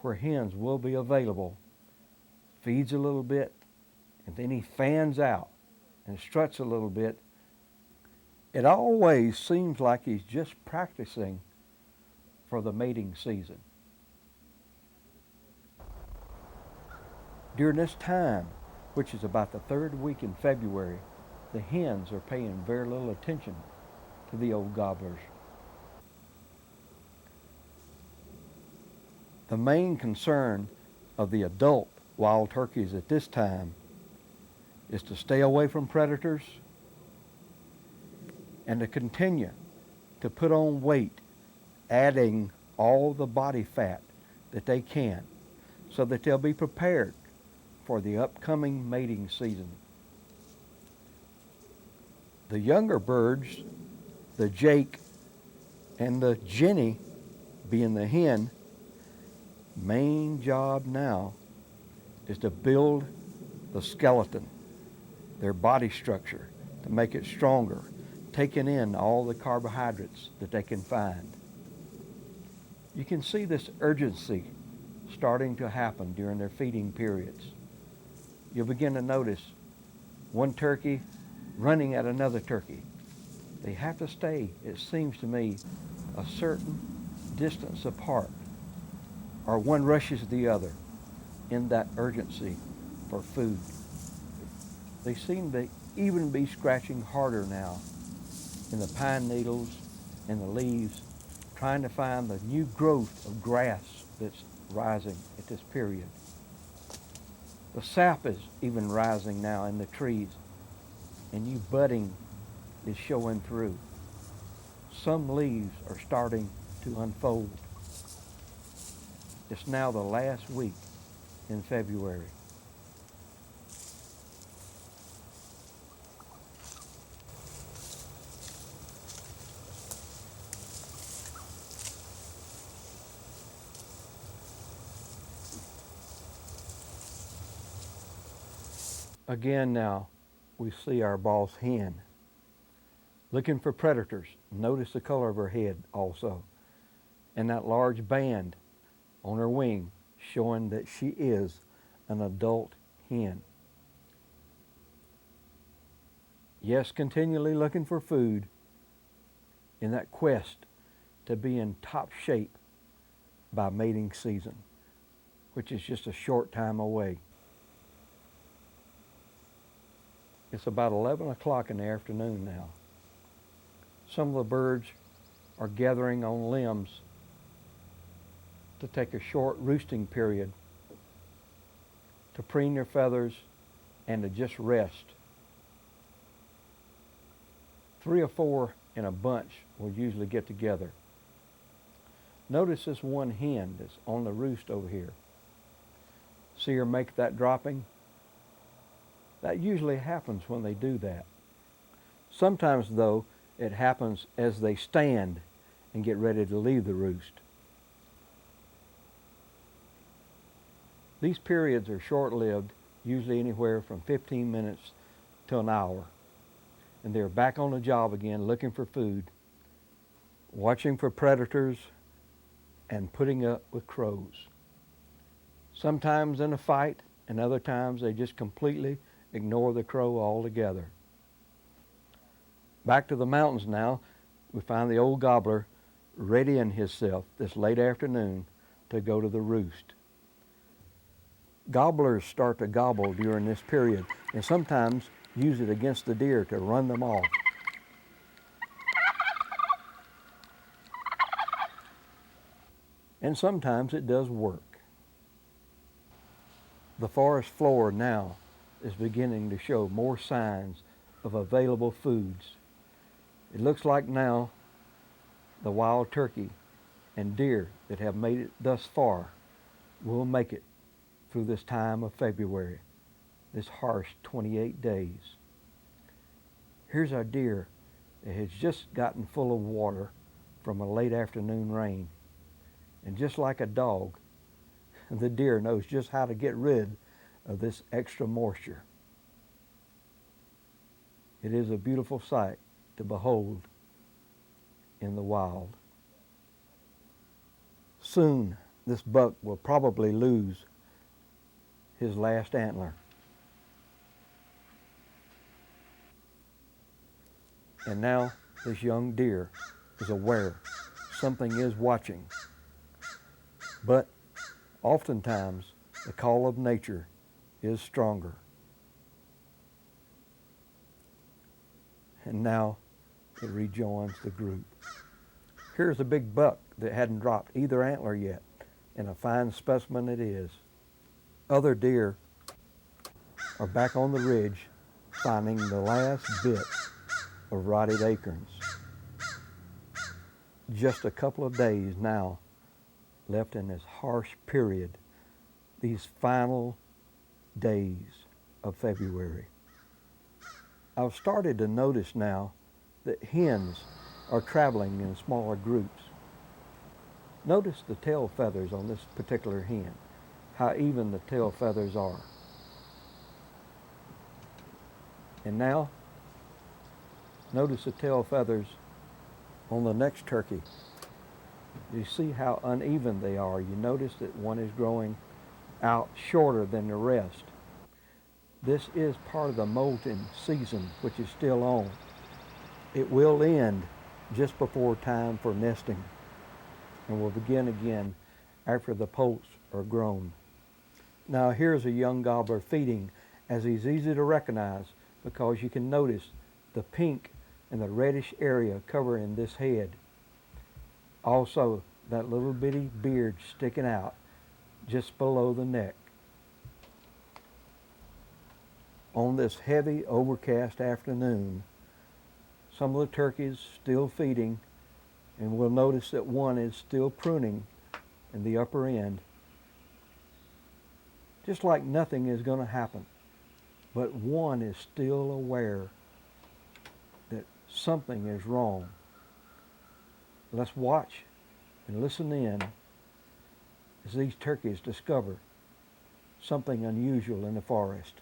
where hens will be available, feeds a little bit, and then he fans out and struts a little bit. It always seems like he's just practicing for the mating season. During this time, which is about the third week in February, the hens are paying very little attention to the old gobblers. The main concern of the adult wild turkeys at this time is to stay away from predators and to continue to put on weight, adding all the body fat that they can so that they'll be prepared for the upcoming mating season. The younger birds, the Jake and the Jenny, being the hen, main job now is to build the skeleton, their body structure, to make it stronger, taking in all the carbohydrates that they can find. You can see this urgency starting to happen during their feeding periods. You'll begin to notice one turkey running at another turkey. They have to stay, it seems to me, a certain distance apart, or one rushes the other in that urgency for food. They seem to even be scratching harder now in the pine needles and the leaves, trying to find the new growth of grass that's rising at this period. The sap is even rising now in the trees, and new budding is showing through. Some leaves are starting to unfold. It's now the last week in February. Again now, we see our boss hen looking for predators. Notice the color of her head also, and that large band on her wing showing that she is an adult hen. Yes, continually looking for food in that quest to be in top shape by mating season, which is just a short time away. It's about 11 o'clock in the afternoon now. Some of the birds are gathering on limbs to take a short roosting period, to preen their feathers, and to just rest. 3 or 4 in a bunch will usually get together. Notice this one hen that's on the roost over here. See her make that dropping? That usually happens when they do that. Sometimes, though, it happens as they stand and get ready to leave the roost. These periods are short-lived, usually anywhere from 15 minutes to an hour. And they're back on the job again, looking for food, watching for predators, and putting up with crows. Sometimes in a fight, and other times they just completely ignore the crow altogether. Back to the mountains now, we find the old gobbler readying himself this late afternoon to go to the roost. Gobblers start to gobble during this period and sometimes use it against the deer to run them off. And sometimes it does work. The forest floor now is beginning to show more signs of available foods. It looks like now the wild turkey and deer that have made it thus far will make it through this time of February, this harsh 28 days. Here's our deer that has just gotten full of water from a late afternoon rain. And just like a dog, the deer knows just how to get rid of this extra moisture. It is a beautiful sight to behold in the wild. Soon, this buck will probably lose his last antler. And now this young deer is aware something is watching. But oftentimes the call of nature is stronger. And now it rejoins the group. Here's a big buck that hadn't dropped either antler yet, and a fine specimen it is. Other deer are back on the ridge finding the last bit of rotted acorns. Just a couple of days now left in this harsh period, these final days of February. I've started to notice now that hens are traveling in smaller groups. Notice the tail feathers on this particular hen, how even the tail feathers are. And now, notice the tail feathers on the next turkey. You see how uneven they are. You notice that one is growing out shorter than the rest. This is part of the molting season, which is still on. It will end just before time for nesting and will begin again after the poults are grown. Now here's a young gobbler feeding, as he's easy to recognize because you can notice the pink and the reddish area covering this head. Also, that little bitty beard sticking out just below the neck. On this heavy, overcast afternoon, some of the turkeys still feeding, and we'll notice that one is still pruning in the upper end. Just like nothing is going to happen, but one is still aware that something is wrong. Let's watch and listen in as these turkeys discover something unusual in the forest.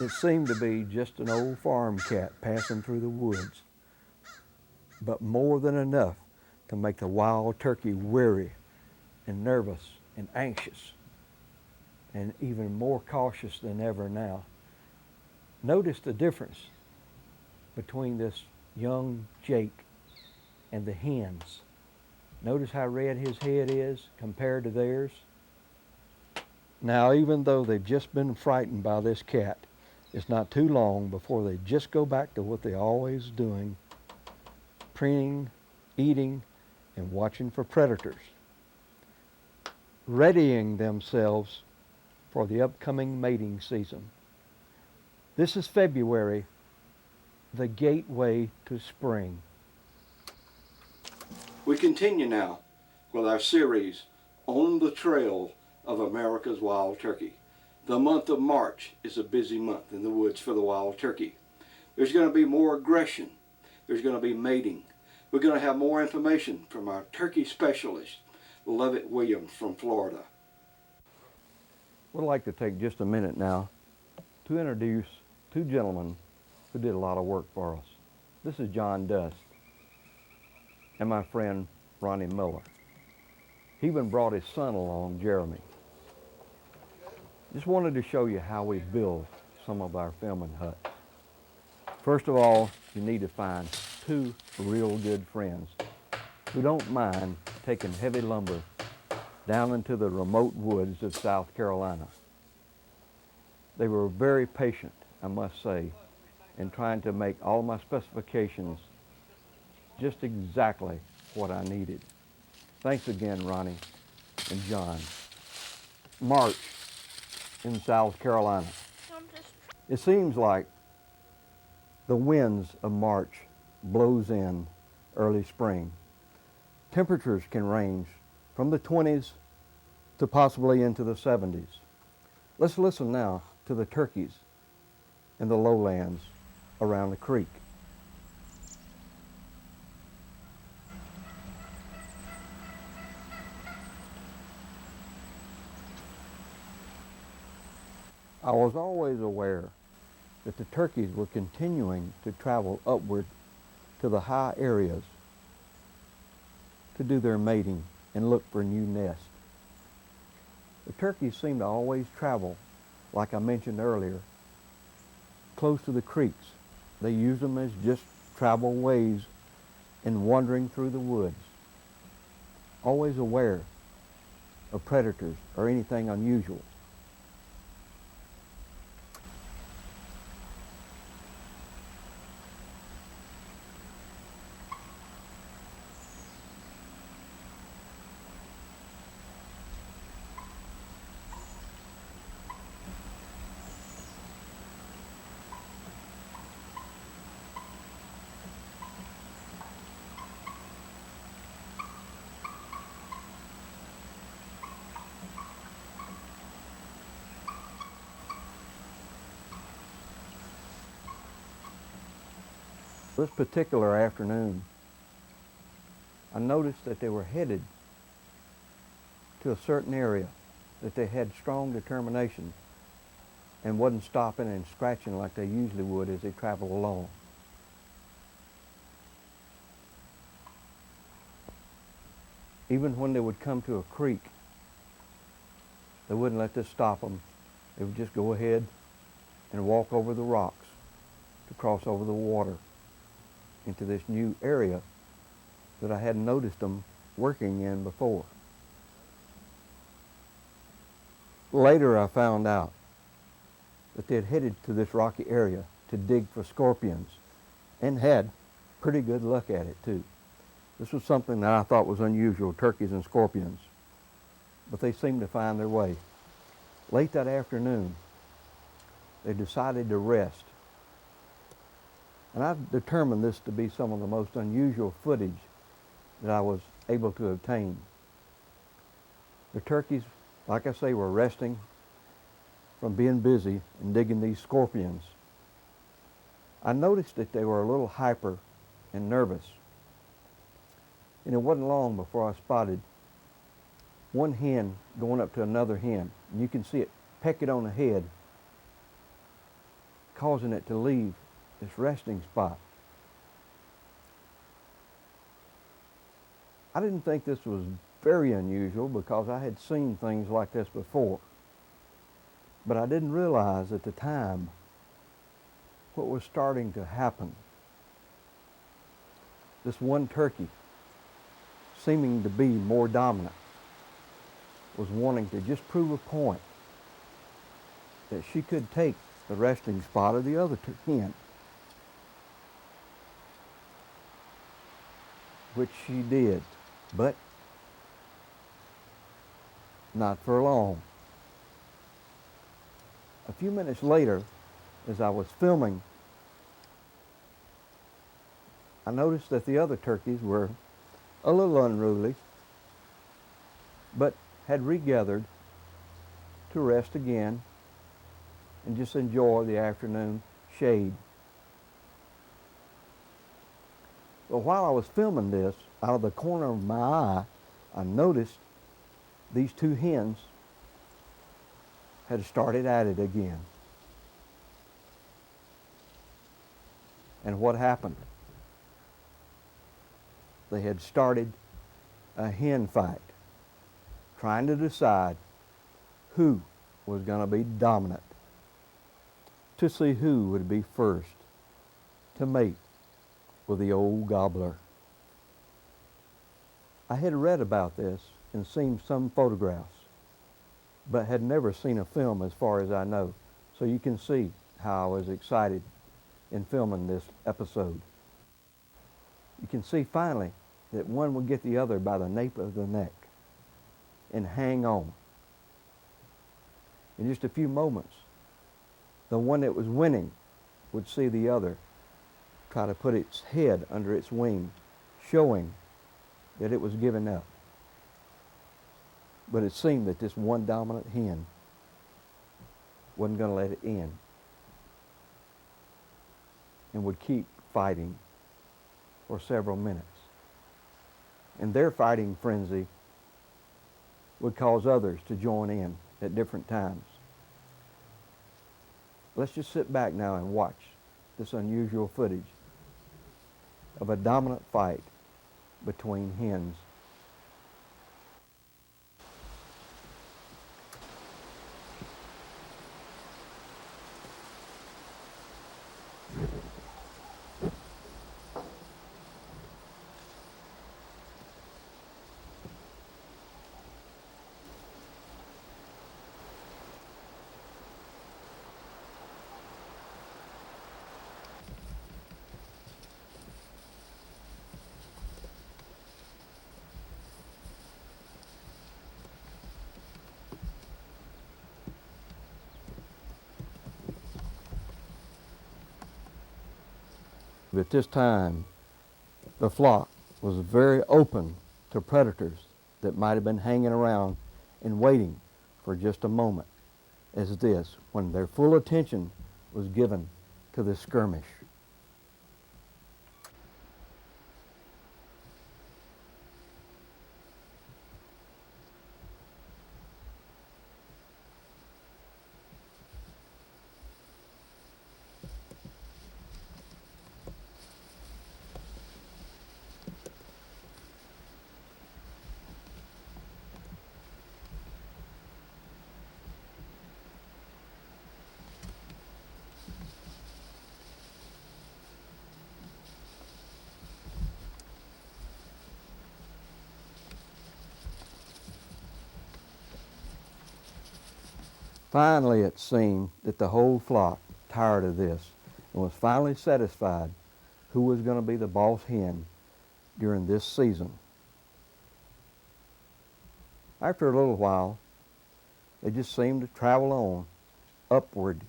It seemed to be just an old farm cat passing through the woods, but more than enough to make the wild turkey weary and nervous and anxious and even more cautious than ever now. Notice the difference between this young Jake and the hens. Notice how red his head is compared to theirs. Now, even though they've just been frightened by this cat, it's not too long before they just go back to what they're always doing, preening, eating, and watching for predators, readying themselves for the upcoming mating season. This is February, the gateway to spring. We continue now with our series On the Trail of America's Wild Turkey. The month of March is a busy month in the woods for the wild turkey. There's going to be more aggression. There's going to be mating. We're going to have more information from our turkey specialist, Levitt Williams from Florida. We'd like to take just a minute now to introduce two gentlemen who did a lot of work for us. This is John Dust and my friend Ronnie Miller. He even brought his son along, Jeremy. Just wanted to show you how we build some of our filming huts. First of all, you need to find two real good friends who don't mind taking heavy lumber down into the remote woods of South Carolina. They were very patient, I must say, in trying to make all my specifications just exactly what I needed. Thanks again, Ronnie and John. March in South Carolina. It seems like the winds of March blows in early spring. Temperatures can range from the 20s to possibly into the 70s. Let's listen now to the turkeys in the lowlands around the creek. I was always aware that the turkeys were continuing to travel upward to the high areas to do their mating and look for new nests. The turkeys seem to always travel, like I mentioned earlier, close to the creeks. They use them as just travel ways in wandering through the woods, always aware of predators or anything unusual. This particular afternoon, I noticed that they were headed to a certain area, that they had strong determination and wasn't stopping and scratching like they usually would as they traveled along. Even when they would come to a creek, they wouldn't let this stop them. They would just go ahead and walk over the rocks to cross over the water into this new area that I hadn't noticed them working in before. Later I found out that they had headed to this rocky area to dig for scorpions and had pretty good luck at it too. This was something that I thought was unusual, turkeys and scorpions, but they seemed to find their way. Late that afternoon, they decided to rest. And I've determined this to be some of the most unusual footage that I was able to obtain. The turkeys, like I say, were resting from being busy and digging these scorpions. I noticed that they were a little hyper and nervous. And it wasn't long before I spotted one hen going up to another hen. And you can see it peck it on the head, causing it to leave its resting spot. I didn't think this was very unusual because I had seen things like this before. But I didn't realize at the time what was starting to happen. This one turkey, seeming to be more dominant, was wanting to just prove a point that she could take the resting spot of the other hen, which she did, but not for long. A few minutes later, as I was filming, I noticed that the other turkeys were a little unruly, but had regathered to rest again and just enjoy the afternoon shade. But while I was filming this, out of the corner of my eye, I noticed these two hens had started at it again. And what happened? They had started a hen fight, trying to decide who was going to be dominant, to see who would be first to mate with the old gobbler. I had read about this and seen some photographs, but had never seen a film as far as I know. So you can see how I was excited in filming this episode. You can see finally that one would get the other by the nape of the neck and hang on. In just a few moments, the one that was winning would see the other try to put its head under its wing, showing that it was giving up. But it seemed that this one dominant hen wasn't going to let it in and would keep fighting for several minutes. And their fighting frenzy would cause others to join in at different times. Let's just sit back now and watch this unusual footage of a dominant fight between hens. At this time, the flock was very open to predators that might have been hanging around and waiting for just a moment as this, when their full attention was given to this skirmish. Finally, it seemed that the whole flock tired of this and was finally satisfied who was going to be the boss hen during this season. After a little while, they just seemed to travel on upward,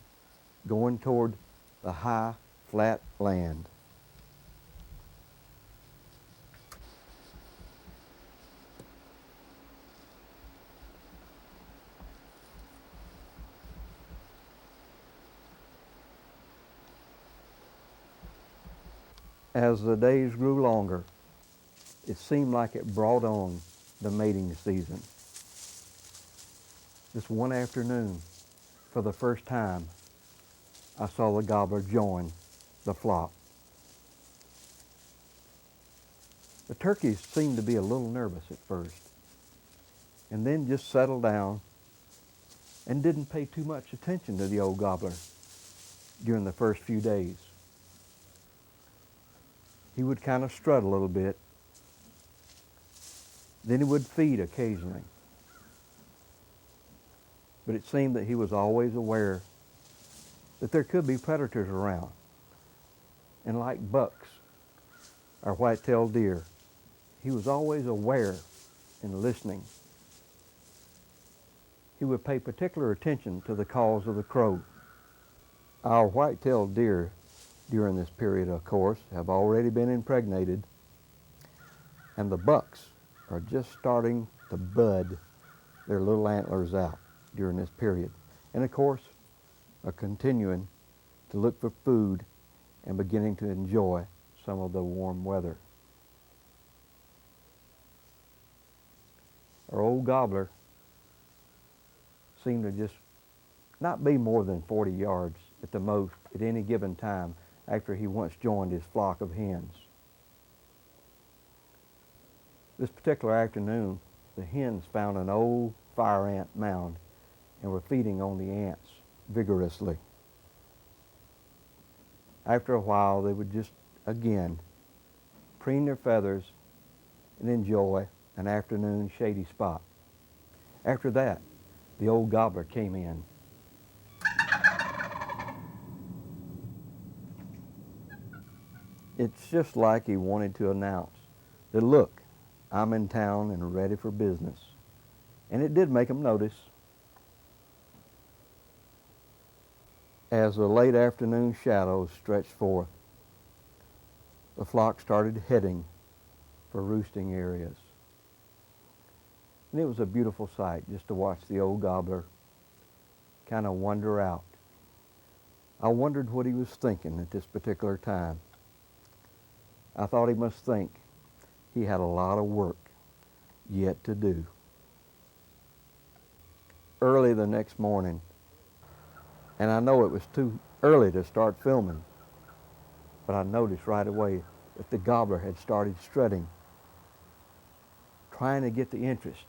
going toward the high, flat land. As the days grew longer, it seemed like it brought on the mating season. This one afternoon, for the first time, I saw the gobbler join the flock. The turkeys seemed to be a little nervous at first, and then just settled down and didn't pay too much attention to the old gobbler during the first few days. He would kind of strut a little bit. Then he would feed occasionally. But it seemed that he was always aware that there could be predators around. And like bucks or white-tailed deer, he was always aware and listening. He would pay particular attention to the calls of the crow. Our white-tailed deer during this period, of course, have already been impregnated, and the bucks are just starting to bud their little antlers out during this period. And of course, are continuing to look for food and beginning to enjoy some of the warm weather. Our old gobbler seemed to just not be more than 40 yards at the most at any given time after he once joined his flock of hens. This particular afternoon, the hens found an old fire ant mound and were feeding on the ants vigorously. After a while, they would just, again, preen their feathers and enjoy an afternoon shady spot. After that, the old gobbler came in. It's just like he wanted to announce that, look, I'm in town and ready for business. And it did make him notice. As the late afternoon shadows stretched forth, the flock started heading for roosting areas. And it was a beautiful sight just to watch the old gobbler kind of wander out. I wondered what he was thinking at this particular time. I thought he must think he had a lot of work yet to do. Early the next morning, and I know it was too early to start filming, but I noticed right away that the gobbler had started strutting, trying to get the interest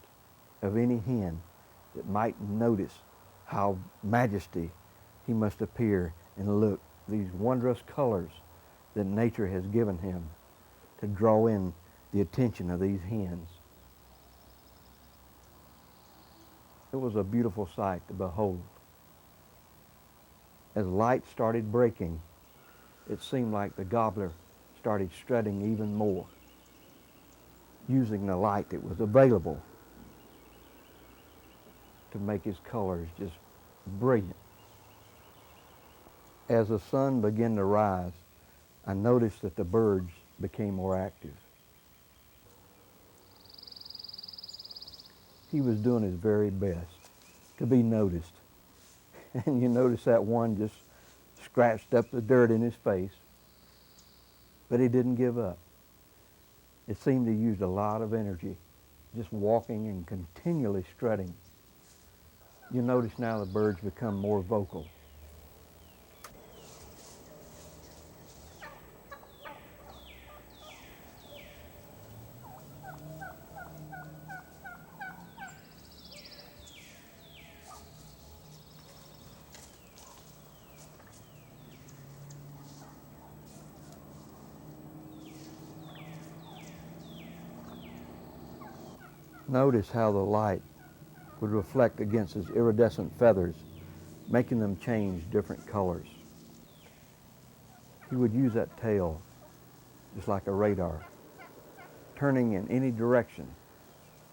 of any hen that might notice how majesty he must appear and look, these wondrous colors that nature has given him to draw in the attention of these hens. It was a beautiful sight to behold. As light started breaking, it seemed like the gobbler started strutting even more, using the light that was available to make his colors just brilliant. As the sun began to rise, I noticed that the birds became more active. He was doing his very best to be noticed. And you notice that one just scratched up the dirt in his face, but he didn't give up. It seemed to use a lot of energy, just walking and continually strutting. You notice now the birds become more vocal. Notice how the light would reflect against his iridescent feathers, making them change different colors. He would use that tail just like a radar, turning in any direction,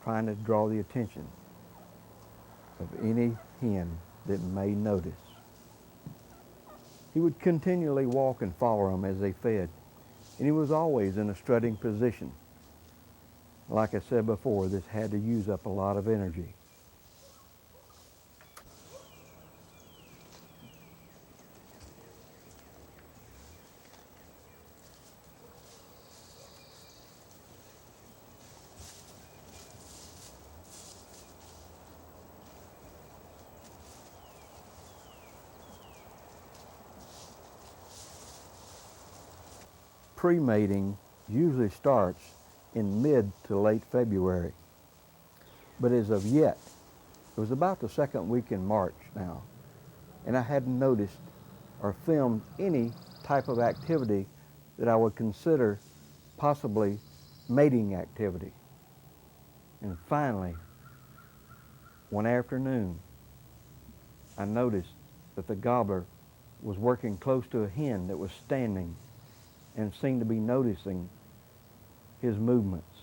trying to draw the attention of any hen that may notice. He would continually walk and follow them as they fed, and he was always in a strutting position. Like I said before, this had to use up a lot of energy. Pre-mating usually starts in mid to late February. But as of yet, it was about the second week in March now, and I hadn't noticed or filmed any type of activity that I would consider possibly mating activity. And finally, one afternoon, I noticed that the gobbler was working close to a hen that was standing and seemed to be noticing his movements.